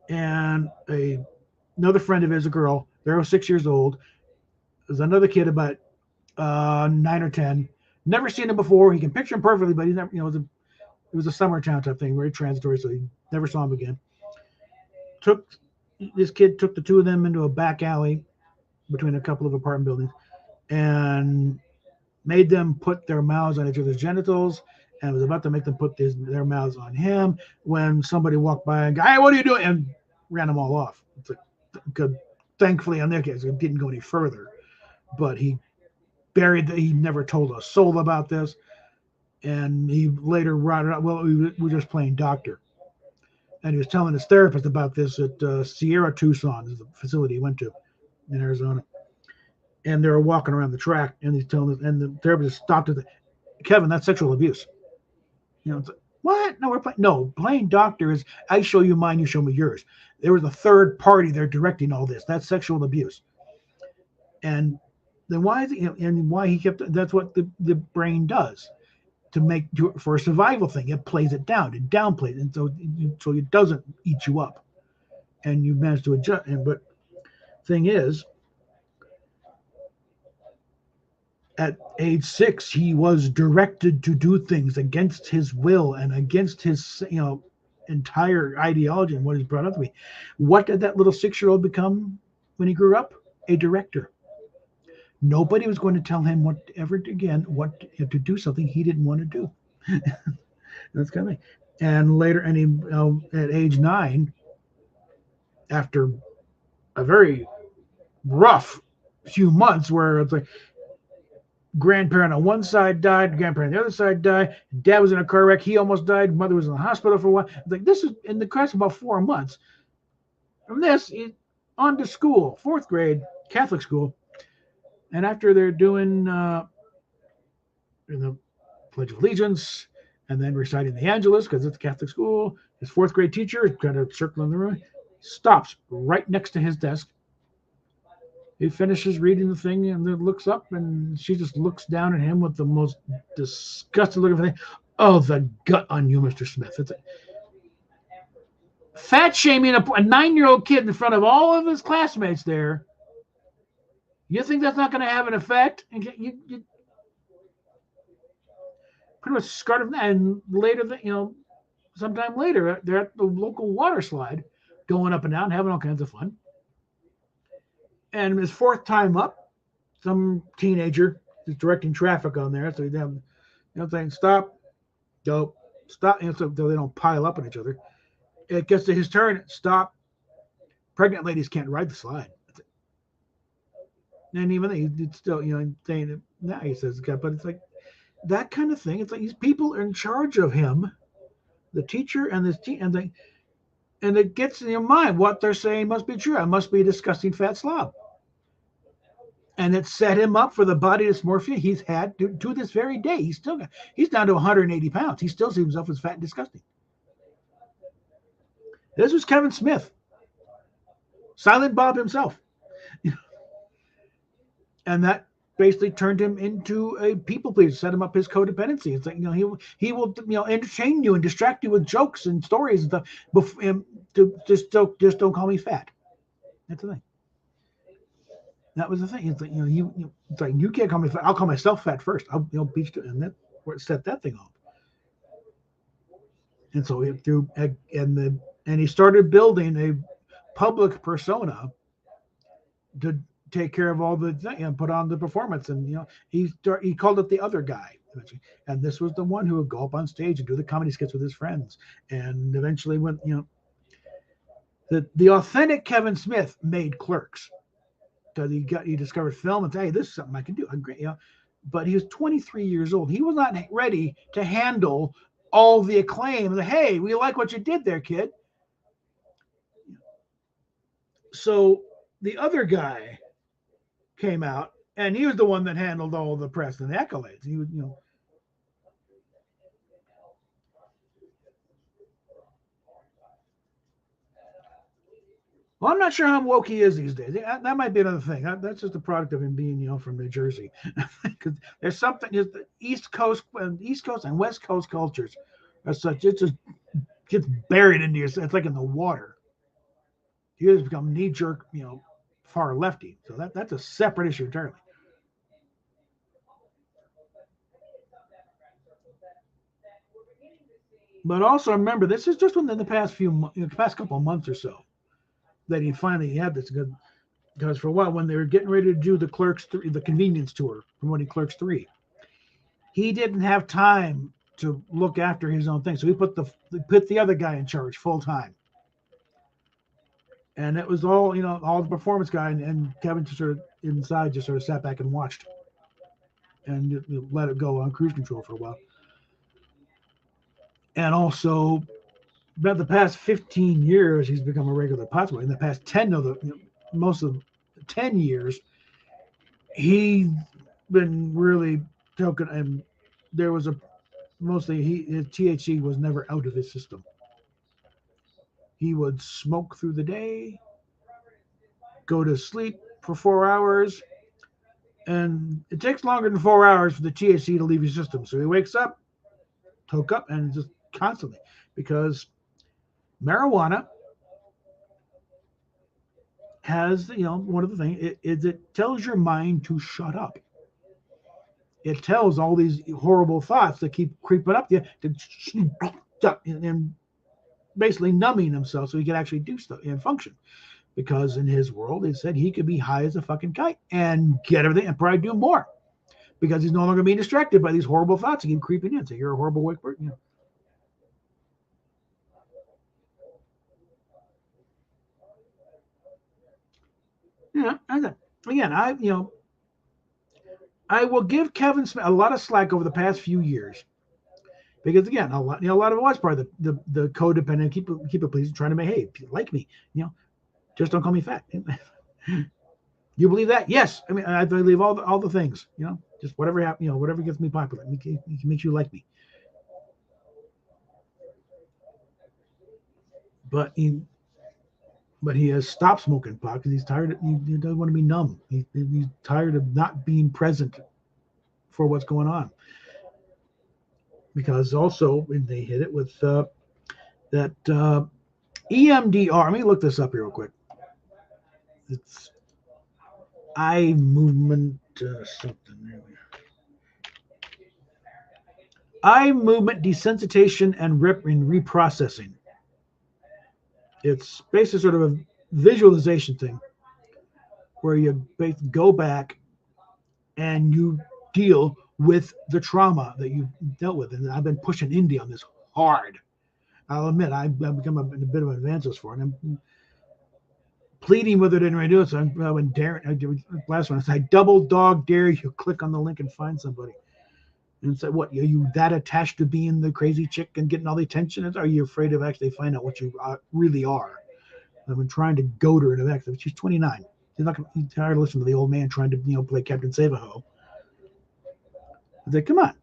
and another friend of his, a girl. They were 6 years old. There's another kid about 9 or 10. Never seen him before. He can picture him perfectly, but he never, it was a summer town type thing, very transitory, so he never saw him again. This kid took the two of them into a back alley between a couple of apartment buildings and made them put their mouths on each other's genitals, and was about to make them put their mouths on him when somebody walked by and go, "Hey, what are you doing?" and ran them all off. It's like, good. Thankfully, on their case, it didn't go any further. But he he never told a soul about this. And he later brought it up. Well, we were just playing doctor. And he was telling his therapist about this at Sierra Tucson, is the facility he went to in Arizona. And they were walking around the track, and he's telling us, and the therapist stopped at Kevin, that's sexual abuse. It's like, what? No, we're playing. No, playing doctor is I show you mine, you show me yours. There was a third party there directing all this. That's sexual abuse. And then why is it, and why he kept, that's what the brain does for a survival thing. It plays it down, it downplays it, and so it doesn't eat you up, and you manage to adjust. But thing is, at age 6, he was directed to do things against his will and against his entire ideology and what he's brought up to be. What did that little 6-year-old become when he grew up? A director. Nobody was going to tell him what to do something he didn't want to do. That's kind of, and later, and he at age 9, after a very rough few months where it's like grandparent on one side died, grandparent on the other side died, dad was in a car wreck, he almost died, mother was in the hospital for a while. It's like, this is in the course of about 4 months. From this, on to school, 4th grade, Catholic school. And after they're doing the Pledge of Allegiance and then reciting the Angelus, because it's a Catholic school, his 4th grade teacher, kind of circling the room, stops right next to his desk. He finishes reading the thing and then looks up, and she just looks down at him with the most disgusted look of thing. Oh, the gut on you, Mr. Smith. It's fat shaming a 9-year-old kid in front of all of his classmates there. You think that's not going to have an effect? And you pretty much scarred him. And later, sometime later, they're at the local water slide, going up and down, having all kinds of fun. And his 4th time up, some teenager is directing traffic on there, so they have, saying stop, go, stop, so they don't pile up on each other. It gets to his turn, stop. Pregnant ladies can't ride the slide. And even it's still, saying it now, he says, but it's like that kind of thing. It's like these people are in charge of him, the teacher and this and it gets in your mind what they're saying must be true. I must be a disgusting fat slob. And it set him up for the body dysmorphia he's had to this very day. He's down to 180 pounds. He still sees himself as fat and disgusting. This was Kevin Smith, Silent Bob himself. And that basically turned him into a people pleaser, set him up his codependency. It's like, he will entertain you and distract you with jokes and stories and stuff. To just don't call me fat. That's the thing. That was the thing. It's like, it's like, you can't call me fat. I'll call myself fat first. I'll beat you, and that set that thing off. And so he started building a public persona to take care of all the and put on the performance. And he called it the other guy. And this was the one who would go up on stage and do the comedy skits with his friends. And eventually went, the authentic Kevin Smith made Clerks. Because he discovered film and said, hey, this is something I can do. I'm great, But he was 23 years old. He was not ready to handle all the acclaim. Hey, we like what you did there, kid. So the other guy came out, and he was the one that handled all the press and the accolades. He was, Well, I'm not sure how woke he is these days. That might be another thing. That's just a product of him being, from New Jersey. Because there's something. The East Coast and West Coast cultures are such. It just gets buried into your. It's like in the water. He has become knee jerk, far lefty. So that's a separate issue entirely. But also remember, this is just within the past couple of months or so that he finally had this good. Because for a while, when they were getting ready to do the Clerks 3, the convenience tour, promoting Clerks 3, he didn't have time to look after his own thing. So he put the other guy in charge full time. And it was all, all the performance guy, and Kevin just sort of sat back and watched and let it go on cruise control for a while. And also, about the past 15 years, he's become a regular Potsdam. In the past 10 of most of 10 years, he's been really token, and there was his THC was never out of his system. He would smoke through the day, go to sleep for 4 hours, and it takes longer than 4 hours for the THC to leave his system. So he wakes up, toke up, and just constantly, because marijuana has, one of the things it tells your mind to shut up. It tells all these horrible thoughts that keep creeping up to and basically numbing himself so he can actually do stuff and function. Because in his world, he said he could be high as a fucking kite and get everything and probably do more, because he's no longer being distracted by these horrible thoughts that keep creeping in. So you're a horrible white person. Again, I will give Kevin Smith a lot of slack over the past few years, because again, a lot of it was part of the codependent, keep it pleasing, trying to make, hey, like me, just don't call me fat. You believe that? Yes. I mean, I believe all the things. Just whatever happens. Whatever gets me popular, makes you like me. But he has stopped smoking pot because he's tired. He doesn't want to be numb. He's tired of not being present for what's going on. Because also, when they hit it with that EMDR. Let me look this up here real quick. It's eye movement something. Eye movement desensitization and reprocessing. It's basically sort of a visualization thing where you go back and you deal with the trauma that you dealt with. And I've been pushing Indy on this hard. I'll admit, I've become a bit of an evangelist for it. And I'm pleading with it and do it. So when Darren, last one, I double dog dare you click on the link and find somebody. And say, what, are you that attached to being the crazy chick and getting all the attention? Or are you afraid of actually finding out what you really are? I've been trying to goad her into that. She's 29. She's not going to be tired of listening to the old man trying to, play Captain Save-A-Ho. I said, come on.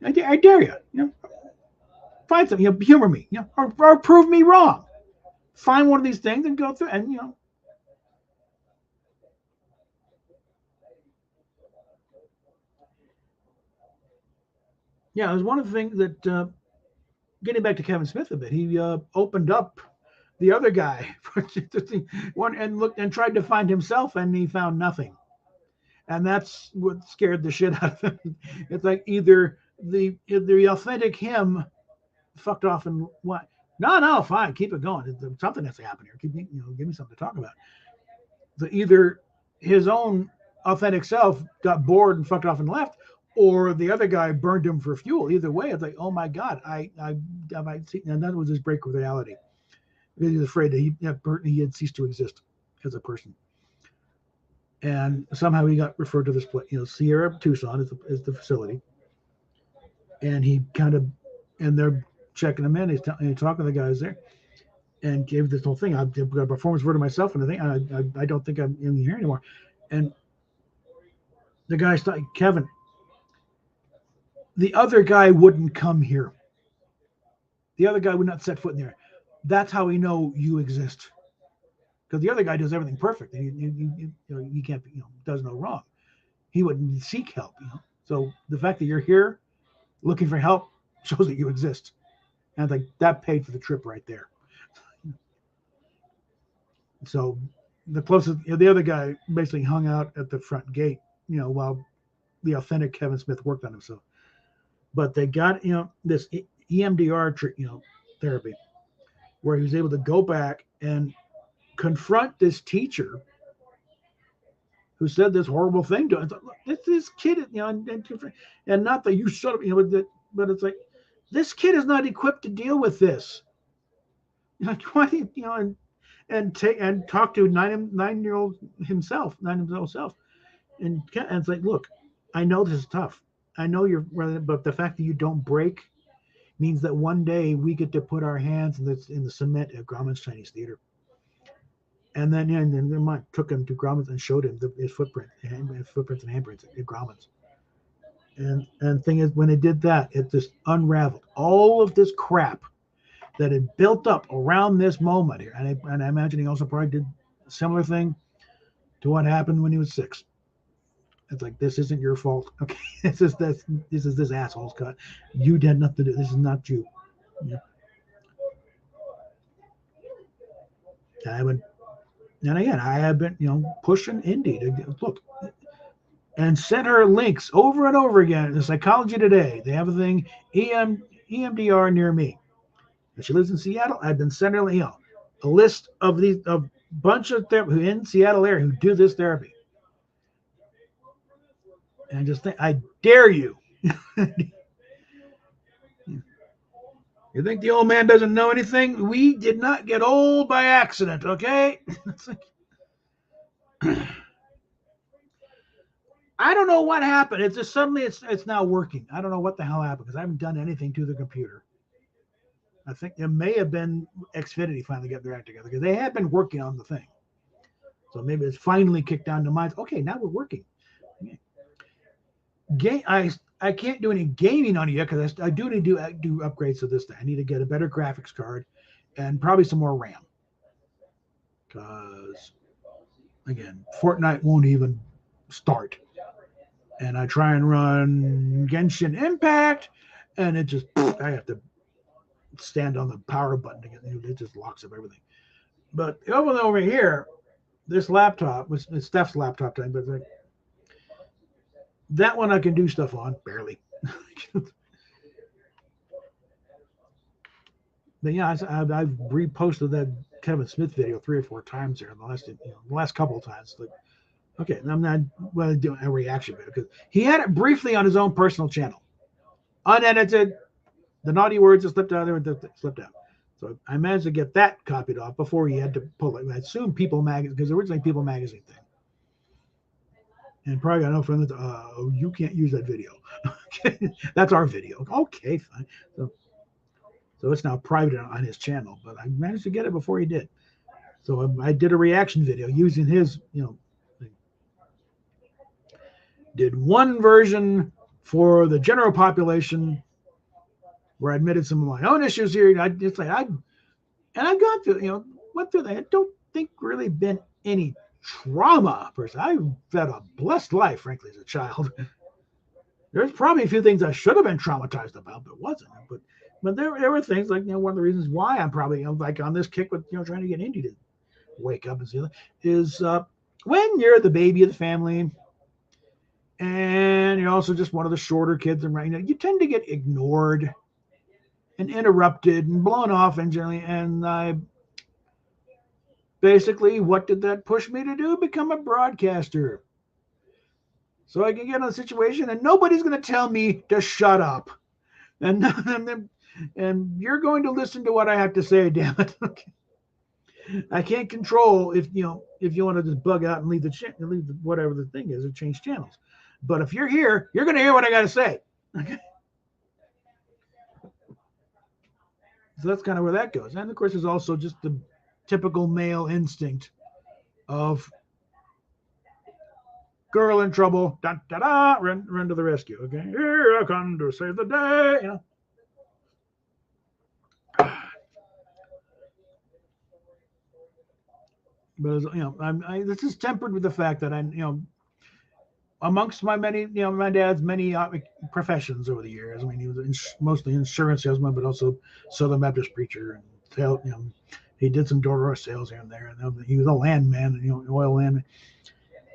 I dare you. Find something, humor me, or prove me wrong. Find one of these things and go through and, Yeah, it was one of the things that, getting back to Kevin Smith a bit, he opened up the other guy one and looked and tried to find himself, and he found nothing. And that's what scared the shit out of him. It's like either the authentic him fucked off and what? No, no, fine, keep it going. Something has to happen here. Keep give me something to talk about. So either his own authentic self got bored and fucked off and left, or the other guy burned him for fuel. Either way, it's like, oh my god, I might see, and that was his break with reality. Because he was afraid that he had ceased to exist as a person. And somehow he got referred to this place, Sierra Tucson is the facility, and he kind of, and they're checking him in. He's talking to the guys there, and gave this whole thing. I've got a performance word to myself, and I don't think I'm in here anymore. And the guy's like, Kevin, the other guy wouldn't come here. The other guy would not set foot in there. That's how we know you exist. Because the other guy does everything perfect. He can't, does no wrong. He wouldn't seek help, So the fact that you're here looking for help shows that you exist. And like that paid for the trip right there. So the closest, the other guy basically hung out at the front gate, while the authentic Kevin Smith worked on himself. But they got, this EMDR, therapy, where he was able to go back and confront this teacher who said this horrible thing to him. Look, this kid, and not that you shut up, but it's like, this kid is not equipped to deal with this. Like, why do you, and talk to nine-year-old self, and it's like, look, I know this is tough. I know you're, but the fact that you don't break means that one day we get to put our hands in the cement at Grauman's Chinese Theater. And then their mind took him to Grauman's and showed him his footprints and handprints at Grauman's. And thing is, when they did that, it just unraveled all of this crap that had built up around this moment here. And I imagine he also probably did a similar thing to what happened when he was 6. It's like, this isn't your fault. Okay, this is this asshole's cut. You did nothing to do. This is not you. Yeah. And again, I have been, pushing Indy to look and sent her links over and over again. The Psychology Today, they have a thing, EMDR near me. And she lives in Seattle. I've been sending her, a list of a bunch of therapists in Seattle area who do this therapy. And I just think, I dare you. You think the old man doesn't know anything? We did not get old by accident, okay? I don't know what happened. It's just suddenly it's now working. I don't know what the hell happened because I haven't done anything to the computer. I think it may have been Xfinity finally got their act together because they had been working on the thing. So maybe it's finally kicked down to minds. Okay, now we're working. I can't do any gaming on it yet because I do need to do upgrades to this thing. I need to get a better graphics card and probably some more RAM. Because, again, Fortnite won't even start. And I try and run Genshin Impact, and it just, I have to stand on the power button to get it, just locks up everything. But over here, this laptop was Steph's laptop time, but like, that one I can do stuff on, barely. But yeah, I've reposted that Kevin Smith video 3 or 4 times there in the last couple of times. Like, okay, I'm not doing a reaction video because he had it briefly on his own personal channel, unedited. The naughty words that slipped out of there, slipped out. So I managed to get that copied off before he had to pull it. I assume People Magazine, because originally People Magazine thing. And probably I know from you can't use that video. That's our video. Okay, fine. So it's now private on his channel, but I managed to get it before he did. So I did a reaction video using his, thing. Did one version for the general population where I admitted some of my own issues here. I've gone through, went through that. I don't think really been any trauma per se. I've had a blessed life, frankly, as a child. There's probably a few things I should have been traumatized about, but wasn't. But there were things like, one of the reasons why I'm probably like on this kick with trying to get Indy to wake up and see is when you're the baby of the family and you're also just one of the shorter kids around, you tend to get ignored and interrupted and blown off, and generally, and I basically, what did that push me to do? Become a broadcaster. So I can get in a situation and nobody's going to tell me to shut up. And, and you're going to listen to what I have to say, damn it. Okay. I can't control if you want to just bug out and leave whatever the thing is or change channels. But if you're here, you're going to hear what I got to say. Okay. So that's kind of where that goes. And of course, there's also just the typical male instinct of girl in trouble, da da da, run to the rescue. Okay, here I come to save the day. But this is tempered with the fact that amongst my many, my dad's many professions over the years. I mean, he was mostly insurance salesman, but also Southern Baptist preacher, and he did some door-to-door sales here and there. And he was a landman, oil landman.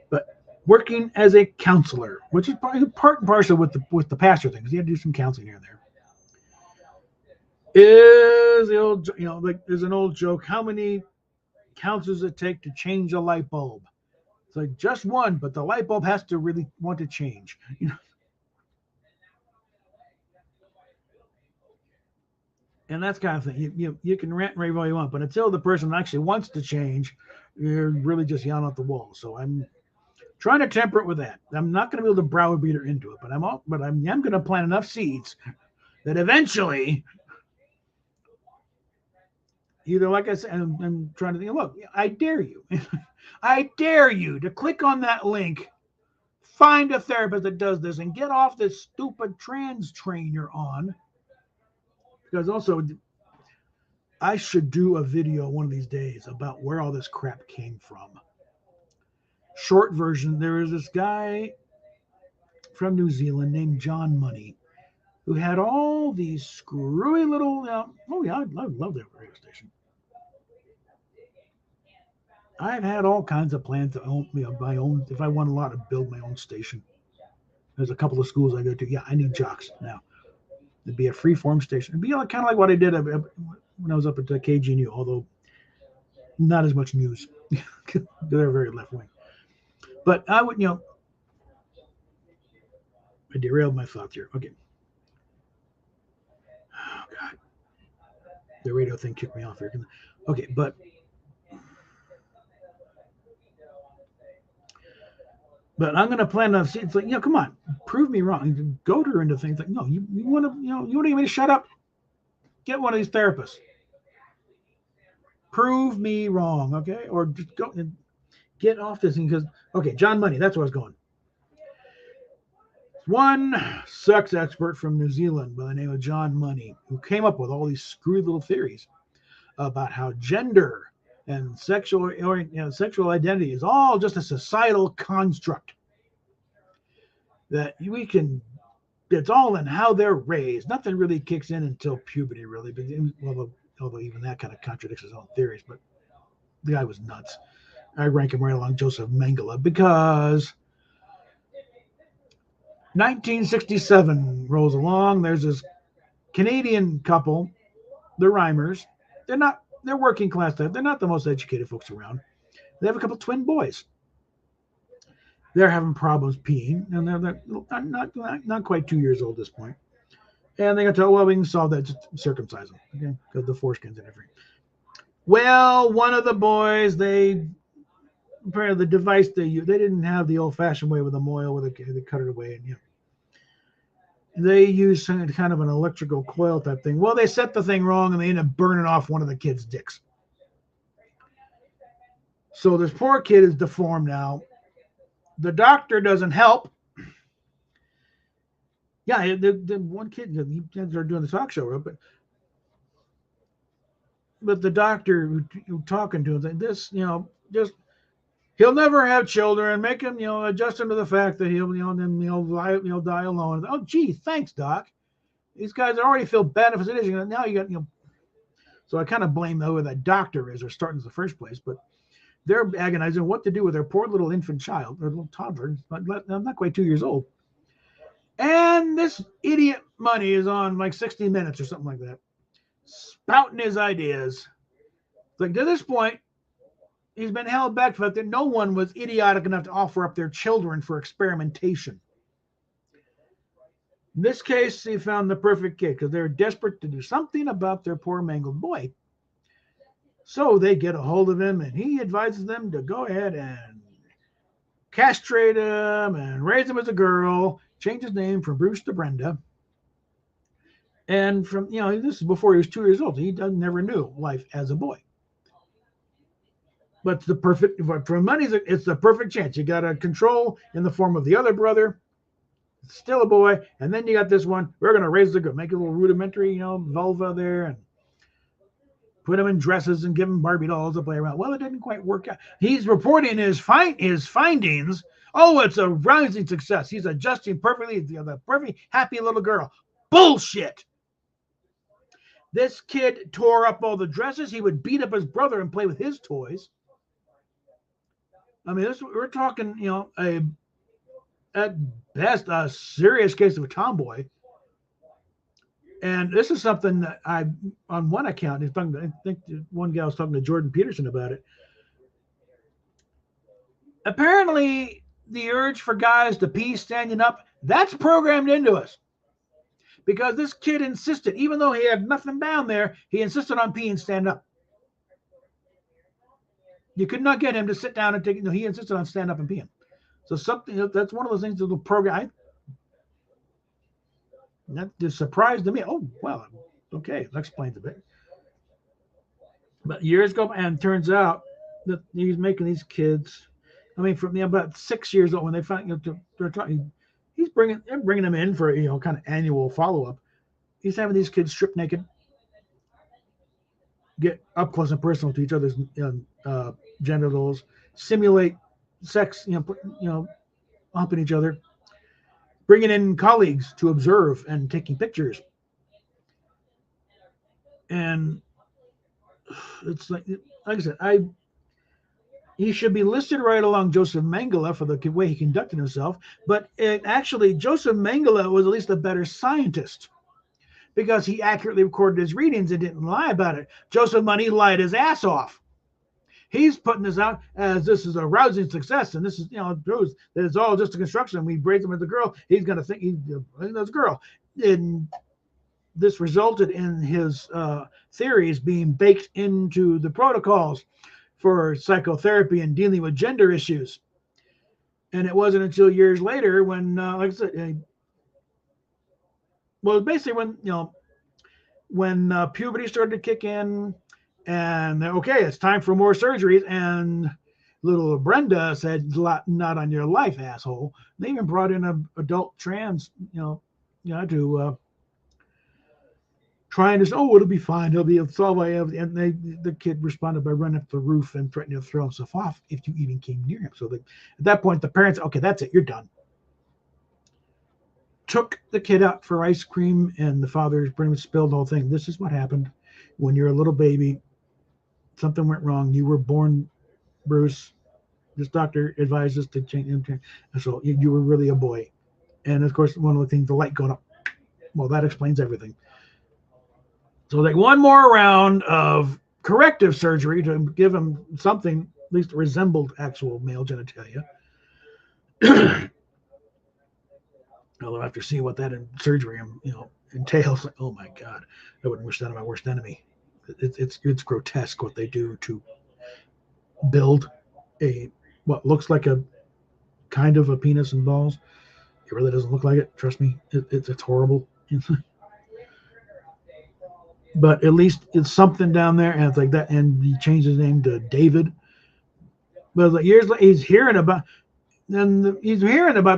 But working as a counselor, which is probably part and parcel with the pastor thing, because he had to do some counseling here and there. Is the old, like there's an old joke: how many counselors it take to change a light bulb? It's like just one, but the light bulb has to really want to change. And that's kind of thing. You can rant and rave all you want, but until the person actually wants to change, you're really just yelling at the wall. So I'm trying to temper it with that. I'm not going to be able to browbeat her into it, but I'm going to plant enough seeds that eventually, either, like I said, I'm trying to think, look, I dare you. I dare you to click on that link, find a therapist that does this, and get off this stupid trans train you're on. Because also, I should do a video one of these days about where all this crap came from. Short version, there is this guy from New Zealand named John Money who had all these screwy little, I love that radio station. I've had all kinds of plans to own, my own, if I want a lot, to build my own station. There's a couple of schools I go to. Yeah, I need jocks now. It'd be a free-form station. It'd be kind of like what I did when I was up at KGNU, although not as much news. They're very left-wing. But I would, I derailed my thoughts here. Okay. Oh, God. The radio thing kicked me off here. Okay, but I'm going to plan on. It's like, come on, prove me wrong. Goad her into things like, no, you want to, you want to get me to shut up. Get one of these therapists. Prove me wrong, okay? Or just go and get off this thing because, okay, John Money, that's where I was going. One sex expert from New Zealand by the name of John Money, who came up with all these screwy little theories about how gender and sexual identity is all just a societal construct that it's all in how they're raised. Nothing really kicks in until puberty, really. But although even that kind of contradicts his own theories, but the guy was nuts. I rank him right along Joseph Mengele because 1967 rolls along. There's this Canadian couple, the Reimers. They're working class. They're not the most educated folks around. They have a couple twin boys. They're having problems peeing, and they're not quite 2 years old at this point. And they got to, we can solve that, just circumcise them, okay? Because the foreskins and everything. Well, one of the boys, apparently the device they used, they didn't have the old-fashioned way with the moil where they cut it away, and they used kind of an electrical coil type thing. Well, they set the thing wrong, and they ended up burning off one of the kid's dicks. So this poor kid is deformed now. The doctor doesn't help. Yeah, the one kid, he started doing the talk show, but the doctor who talking to him, this, just he'll never have children. Make him, adjust him to the fact that he'll, then die alone. Oh, gee, thanks, Doc. These guys already feel bad if it is. Now you got, So I kind of blame whoever that doctor is or starting in the first place, but they're agonizing what to do with their poor little infant child, their little toddler, not quite 2 years old. And this idiot Money is on like 60 Minutes or something like that, spouting his ideas. Like, to this point, he's been held back for that no one was idiotic enough to offer up their children for experimentation. In this case, he found the perfect kid because they're desperate to do something about their poor mangled boy. So they get a hold of him, and he advises them to go ahead and castrate him and raise him as a girl, change his name from Bruce to Brenda. And from, this is before he was 2 years old. He never knew life as a boy. But the perfect, for Money, it's the perfect chance. You got a control in the form of the other brother, still a boy, and then you got this one. We're going to raise the girl, make a little rudimentary, vulva there, and put him in dresses and give him Barbie dolls to play around. Well, it didn't quite work out. He's reporting his findings. Oh, it's a rousing success. He's adjusting perfectly. The perfect, happy little girl. Bullshit. This kid tore up all the dresses. He would beat up his brother and play with his toys. I mean, we're talking, at best, a serious case of a tomboy. And this is something that on one account, I think one guy was talking to Jordan Peterson about it. Apparently, the urge for guys to pee standing up, that's programmed into us. Because this kid insisted, even though he had nothing down there, he insisted on peeing stand up. You could not get him to sit down and take it. No, he insisted on stand up and peeing. So that's one of those things that the program, that just surprised me. Oh, well, okay, that explains a bit. But years go by, and turns out that he's making these kids, from about 6 years old when they find, they're talking, they're bringing them in for, kind of annual follow-up. He's having these kids strip naked, get up close and personal to each other's genitals, simulate sex, humping each other, bringing in colleagues to observe and taking pictures. And it's like I said, he should be listed right along Joseph Mengele for the way he conducted himself. But actually, Joseph Mengele was at least a better scientist because he accurately recorded his readings and didn't lie about it. Joseph Money lied his ass off. He's putting this out as this is a rousing success, and this is, proves that it's all just a construction. We raise him as a girl. He's going to think he's a girl. And this resulted in his theories being baked into the protocols for psychotherapy and dealing with gender issues. And it wasn't until years later when, like I said, basically when puberty started to kick in, and okay, it's time for more surgeries. And little Brenda said, "Not on your life, asshole." They even brought in an adult trans, to try and just, it'll be fine. It's all I have. And the kid responded by running up the roof and threatening to throw himself off if you even came near him. So at that point, the parents, okay, that's it, you're done. Took the kid out for ice cream, and the father pretty much spilled the whole thing. This is what happened when you're a little baby. Something went wrong. You were born, Bruce. This doctor advised us to change him. So you were really a boy. And of course, one of the things, the light going up. Well, that explains everything. So like one more round of corrective surgery to give him something at least resembled actual male genitalia. Although after seeing what that surgery, entails, like, oh my God, I wouldn't wish that on my worst enemy. It's grotesque what they do to build what looks like a kind of a penis and balls. It really doesn't look like it. Trust me, it's horrible. But at least it's something down there, and it's like that. And he changed his name to David. But like years later, he's hearing about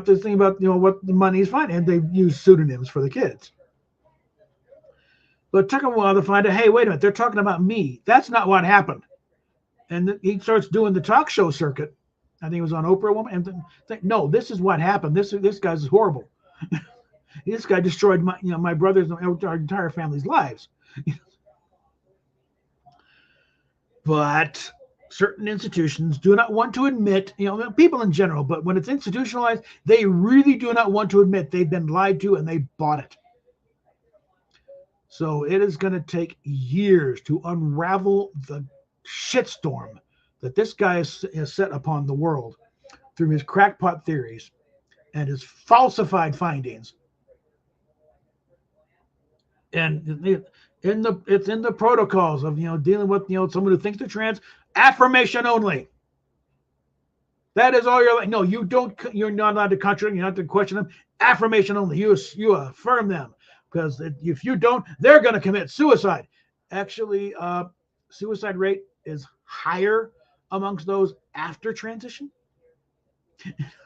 this thing about what the money is finding, and they use pseudonyms for the kids. But it took a while to find out, hey, wait a minute, they're talking about me. That's not what happened. And he starts doing the talk show circuit I think it was on Oprah woman, and no, this is what happened. This guy's horrible. This guy destroyed my brother's, our entire family's lives. But certain institutions do not want to admit, people in general, but when it's institutionalized, they really do not want to admit they've been lied to and they bought it. So it is going to take years to unravel the shitstorm that this guy has set upon the world through his crackpot theories and his falsified findings. And it's in the protocols of dealing with someone who thinks they're trans. Affirmation only. That is all you're like. No, you're not allowed to contradict. You're not to question them. Affirmation only. You affirm them, because if you don't, they're going to commit suicide. Actually, suicide rate is higher amongst those after transition.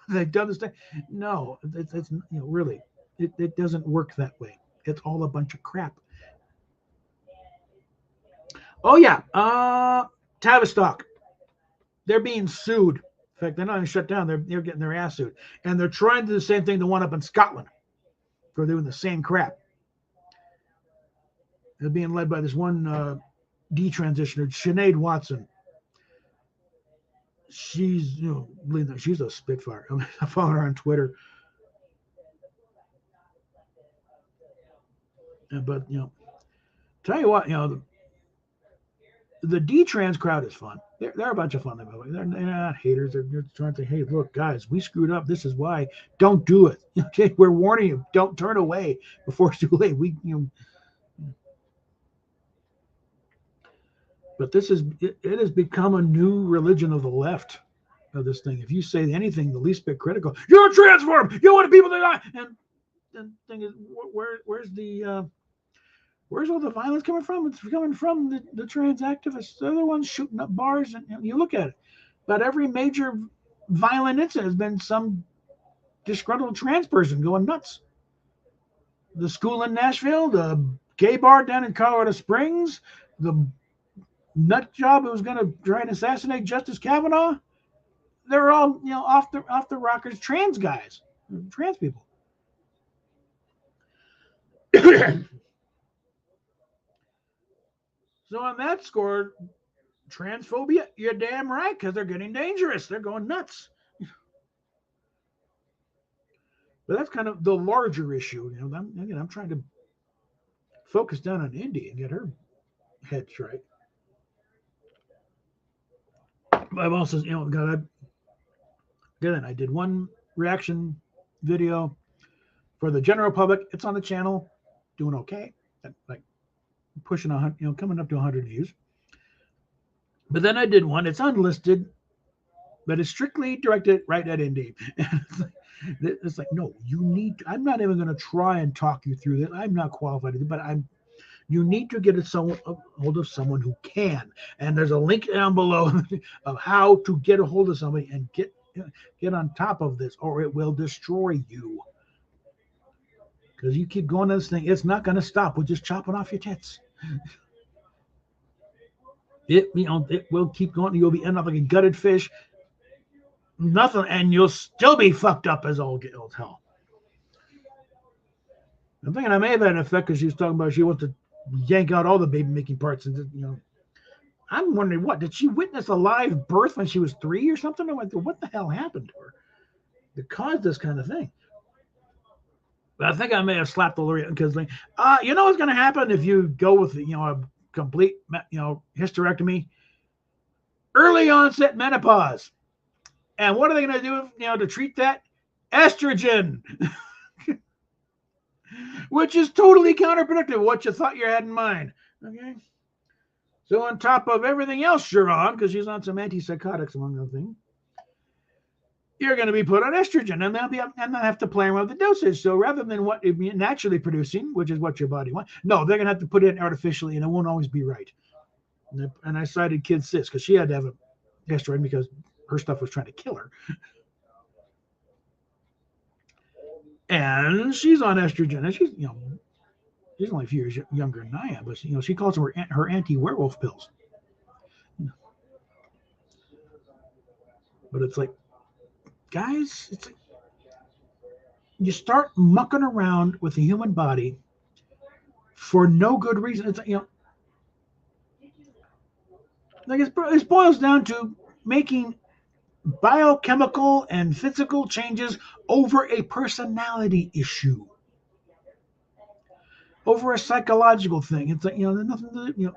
They've done this thing. No, it's really, it doesn't work that way. It's all a bunch of crap. Oh yeah, Tavistock. They're being sued. In fact, they're not even shut down. They're getting their ass sued, and they're trying to do the same thing. The one up in Scotland for doing the same crap. They're being led by this one detransitioner, Sinead Watson. She's she's a spitfire. I follow her on Twitter. But tell you what, the D-trans crowd is fun. They're a bunch of fun. They're not haters. They're trying to say, hey, look, guys, we screwed up. This is why. Don't do it. Okay, we're warning you. Don't turn away before it's too late. But it has become a new religion of the left of this thing. If you say anything the least bit critical, you're a transform. You want people to die. And the thing is, where's all the violence coming from? It's coming from the trans activists. They're the ones shooting up bars, and you look at it. But every major violent incident has been some disgruntled trans person going nuts. The school in Nashville, the gay bar down in Colorado Springs, the nut job who was going to try and assassinate Justice Kavanaugh. They're all off the rockers, trans guys, trans people. So on that score, transphobia, you're damn right, because they're getting dangerous. They're going nuts. But that's kind of the larger issue. I'm trying to focus down on Indy and get her head straight. I've also, I did one reaction video for the general public. It's on the channel, doing okay. Like pushing 100, coming up to 100 views. But then I did one. It's unlisted, but it's strictly directed right at Indy. It's like, no, you need. I'm not even going to try and talk you through this. I'm not qualified to do, but you need to get a hold of someone who can. And there's a link down below of how to get a hold of somebody and get on top of this, or it will destroy you. Because you keep going to this thing, it's not going to stop with just chopping off your tits. It will keep going. You'll end up like a gutted fish. Nothing, and you'll still be fucked up as old hell. I'm thinking I may have had an effect because she was talking about she wants to yank out all the baby making parts, and I'm wondering, what did she witness a live birth when she was 3 or something? What the hell happened to her that caused this kind of thing? But I think I may have slapped the lawyer because, what's going to happen if you go with a complete hysterectomy? Early onset menopause. And what are they going to do to treat that? Estrogen. Which is totally counterproductive, what you thought you had in mind. Okay. So on top of everything else you're on, because she's on some antipsychotics, among other things, you're going to be put on estrogen, and they'll have to play around with the dosage. So rather than what you're naturally producing, which is what your body wants, no, they're going to have to put it in artificially, and it won't always be right. And I cited Kid Sis because she had to have a estrogen because her stuff was trying to kill her. And she's on estrogen, and she's only a few years younger than I am, but she calls them her anti-werewolf pills. But it's like, guys, it's like you start mucking around with the human body for no good reason. It's like it boils down to making biochemical and physical changes over a personality issue, over a psychological thing. It's like nothing to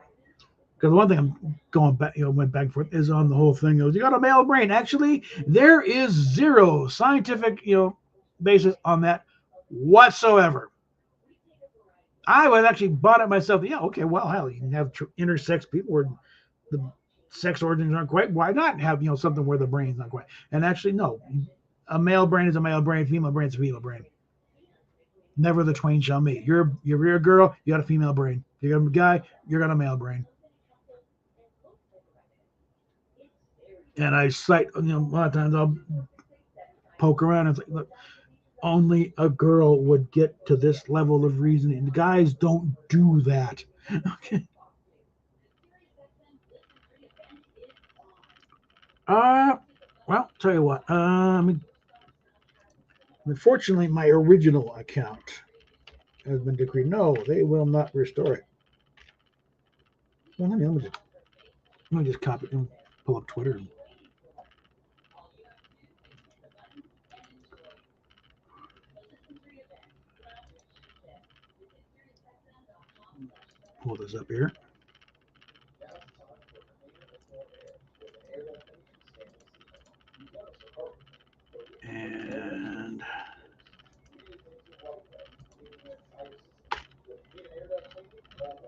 because one thing I'm going back, went back and forth is on the whole thing. You got a male brain. Actually, there is zero scientific, basis on that whatsoever. I would actually bought it myself. Yeah, okay, well, hell, you can have intersex people where the sex organs aren't quite. Why not have something where the brain's not quite? And actually, no, a male brain is a male brain, female brain is a female brain. Never the twain shall meet. You're a girl, you got a female brain. You're a guy, you got a male brain. And I cite, a lot of times I'll poke around and say, look, only a girl would get to this level of reasoning. The guys don't do that. Okay. Well, tell you what. Unfortunately, my original account has been decreed. No, they will not restore it. Well, let me just copy it and pull up Twitter. Pull this up here. And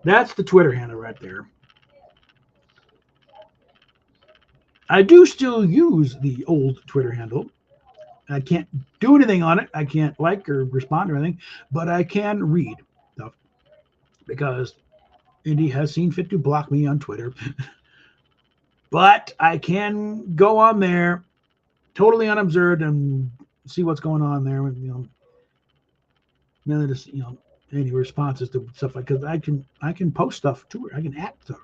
that's the Twitter handle right there. I do still use the old Twitter handle. I can't do anything on it. I can't like or respond or anything, but I can read stuff because Indy has seen fit to block me on Twitter. But I can go on there totally unobserved and see what's going on there. None of this, any responses to stuff like, because I can post stuff to her. I can act to her.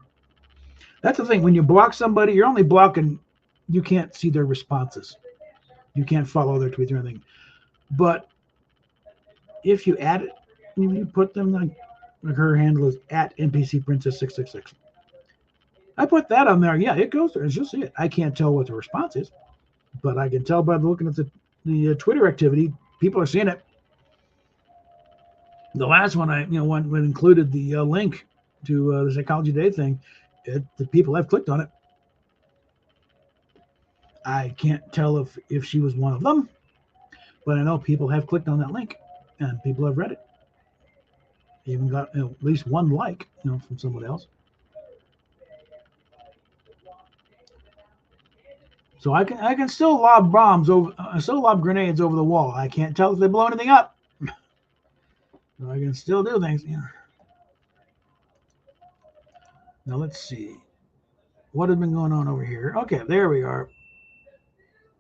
That's the thing. When you block somebody, you're only blocking. You can't see their responses. You can't follow their tweets or anything. But if you add it, you put them like her handle is at NPC Princess 666. I put that on there. Yeah, it goes there. You'll see it. I can't tell what the response is, but I can tell by looking at the Twitter activity. People are seeing it. The last one when included the link to the Psychology Day thing, the people have clicked on it. I can't tell if she was one of them, but I know people have clicked on that link and people have read it. Even got at least one like, from somebody else. So I can still lob grenades over the wall. I can't tell if they blow anything up. So I can still do things. Now let's see. What has been going on over here? Okay, there we are.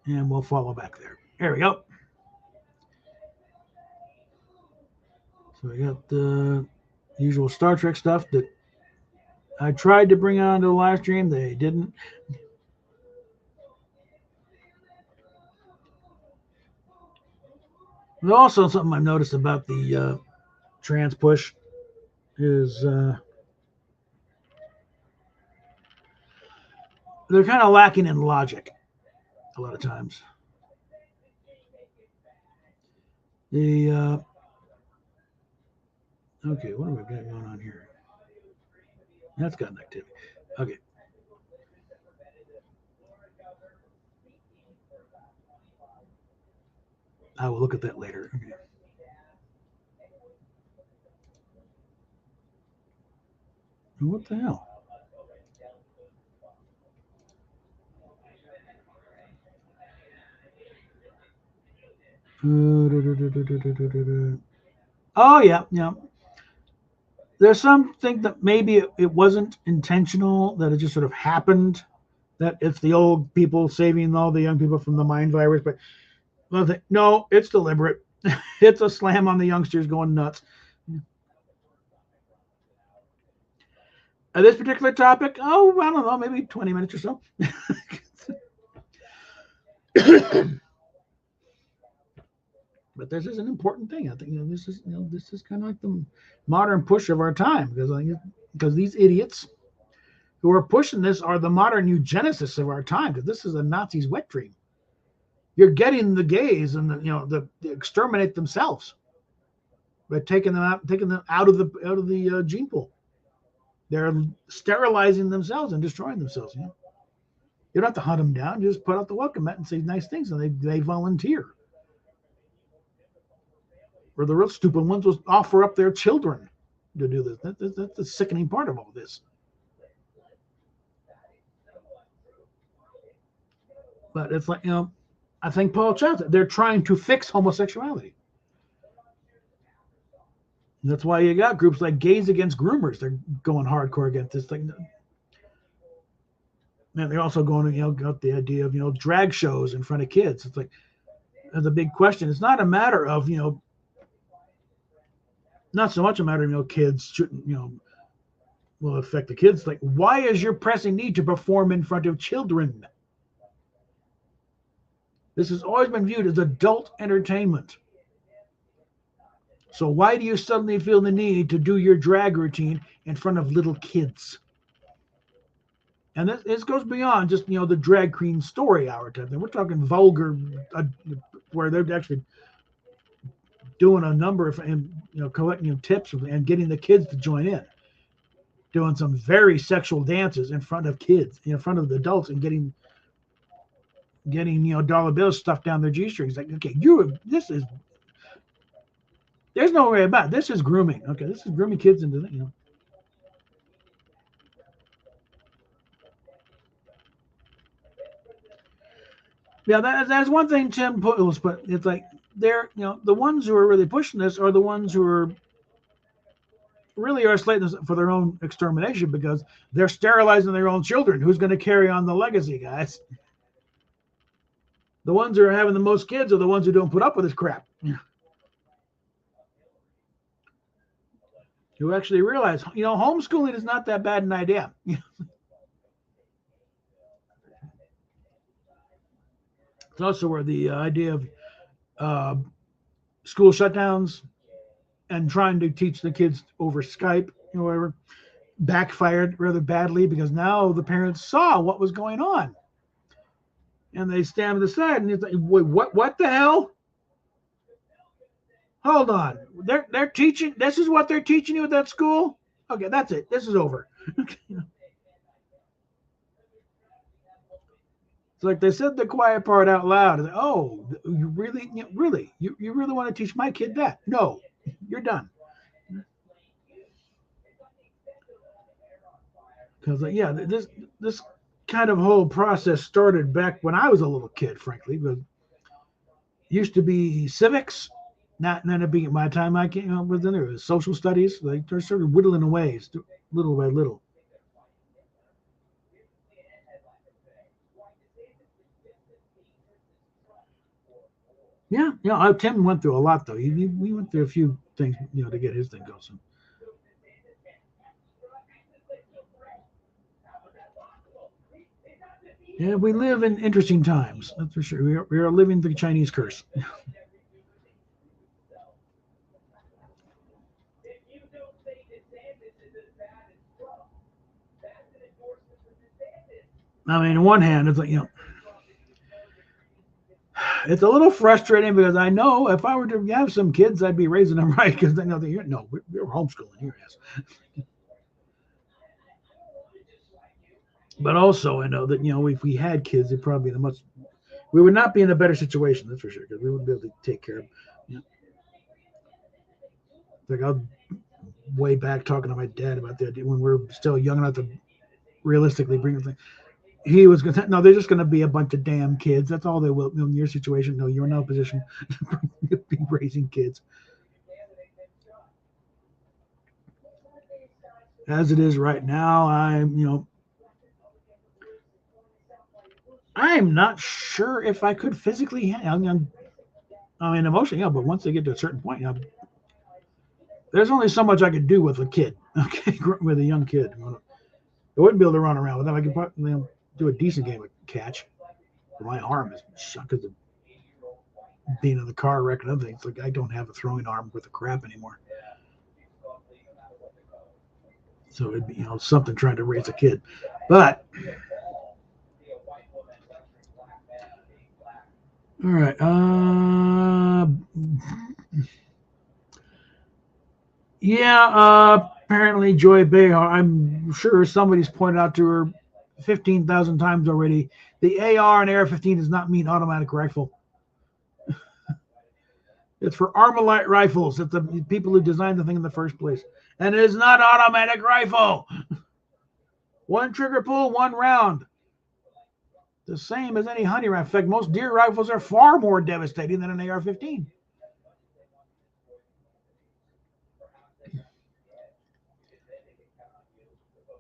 And we'll follow back there. There we go. So we got the usual Star Trek stuff that I tried to bring onto the live stream. They didn't. There's also something I've noticed about the trans push is they're kind of lacking in logic a lot of times. Okay, what have we got going on here? That's got an activity. Okay. I will look at that later. Okay. What the hell? Oh, yeah. There's something that maybe it wasn't intentional, that it just sort of happened, that it's the old people saving all the young people from the mind virus. But no, it's deliberate. It's a slam on the youngsters going nuts. This particular topic, I don't know, maybe 20 minutes or so. But this is an important thing. I think this is kind of like the modern push of our time because these idiots who are pushing this are the modern eugenicists of our time. Because this is a Nazi's wet dream. You're getting the gays and the exterminate themselves by taking them out of the gene pool. They're sterilizing themselves and destroying themselves. You don't have to hunt them down. You just put out the welcome mat and say nice things, and they volunteer. Or the real stupid ones will offer up their children to do this. That's the sickening part of all this. But it's like, I think Paul Johnson, they're trying to fix homosexuality. And that's why you got groups like Gays Against Groomers. They're going hardcore against this thing. And they're also going, got the idea of, drag shows in front of kids. It's like, the big question. It's not a matter of, not so much a matter of, kids shouldn't, will affect the kids. Like, why is your pressing need to perform in front of children? This has always been viewed as adult entertainment. So why do you suddenly feel the need to do your drag routine in front of little kids? And this goes beyond just, the drag queen story hour type thing. We're talking vulgar, where they're actually doing a number of, collecting tips and getting the kids to join in. Doing some very sexual dances in front of kids, in front of the adults, and getting dollar bills stuffed down their G-strings. Like, okay, there's no way about it. This is grooming. Okay, this is grooming kids into, Yeah, that's one thing Tim put. But it's like they're, the ones who are really pushing this are the ones who are slating this for their own extermination, because they're sterilizing their own children. Who's going to carry on the legacy, guys? The ones who are having the most kids are the ones who don't put up with this crap. Who actually realize, homeschooling is not that bad an idea. It's also where the idea of school shutdowns and trying to teach the kids over Skype, whatever, backfired rather badly, because now the parents saw what was going on. And they stand to the side and it's like, wait, what the hell? Hold on. They're teaching, this is what they're teaching you at that school? Okay, that's it. This is over. It's like they said the quiet part out loud. Like, oh, you really want to teach my kid that? No, you're done. Because this kind of whole process started back when I was a little kid, frankly. But used to be civics. Not it being by the time I came up with it, it was social studies. Like they're sort of whittling away little by little. Yeah, Tim went through a lot though. We went through a few things, to get his thing going. So. Yeah, we live in interesting times. That's for sure. We are living the Chinese curse. I mean, on one hand, it's like, it's a little frustrating because I know if I were to have some kids, I'd be raising them right, because they know that we're homeschooling here. Yes. But also, I know that if we had kids, it'd probably be we would not be in a better situation. That's for sure, because we wouldn't be able to take care of. Like I'll way back talking to my dad about the idea when we were still young enough to realistically bring the thing. He was going to, no, they're just going to be a bunch of damn kids. That's all they will. In your situation, no, you're in no position to be raising kids. As it is right now, I'm not sure if I could physically. I mean, emotionally, yeah, but once they get to a certain point, there's only so much I could do with a kid. Okay, with a young kid, I wouldn't be able to run around with them. I could probably do a decent game of catch. My arm is shot because being in the car wreck and other things. Like, I don't have a throwing arm worth of crap anymore. So it'd be, something trying to raise a kid. But all right. Apparently Joy Behar, I'm sure somebody's pointed out to her 15,000 times already, the AR and AR-15 does not mean automatic rifle. It's for Armalite rifles. It's the people who designed the thing in the first place. And it is not automatic rifle. One trigger pull, one round. The same as any hunting rifle. In fact, most deer rifles are far more devastating than an AR-15.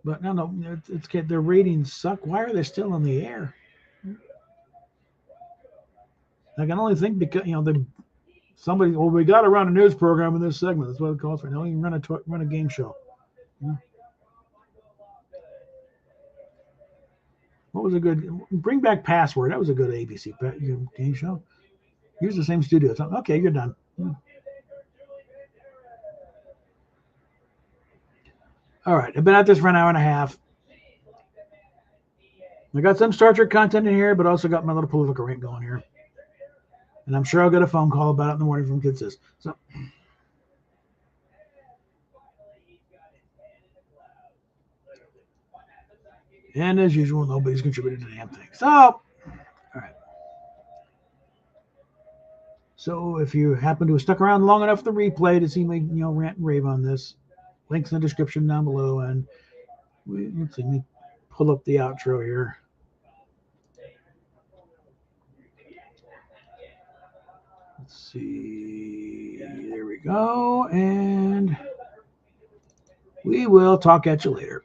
But no, it's their ratings suck. Why are they still in the air? I can only think because we got to run a news program in this segment. That's what it calls for. Now you can run a game show. Yeah. What was a good? Bring back Password. That was a good ABC game show. Use the same studio. Okay, you're done. Yeah. All right, I've been at this for an hour and a half. I got some Star Trek content in here, but also got my little political rant going here. And I'm sure I'll get a phone call about it in the morning from Kid Sis. So, and as usual, nobody's contributed a damn thing. So, all right. So if you happen to have stuck around long enough for the replay to see me, rant and rave on this, links in the description down below. And let's see, let me pull up the outro here. Let's see. There we go. And we will talk at you later.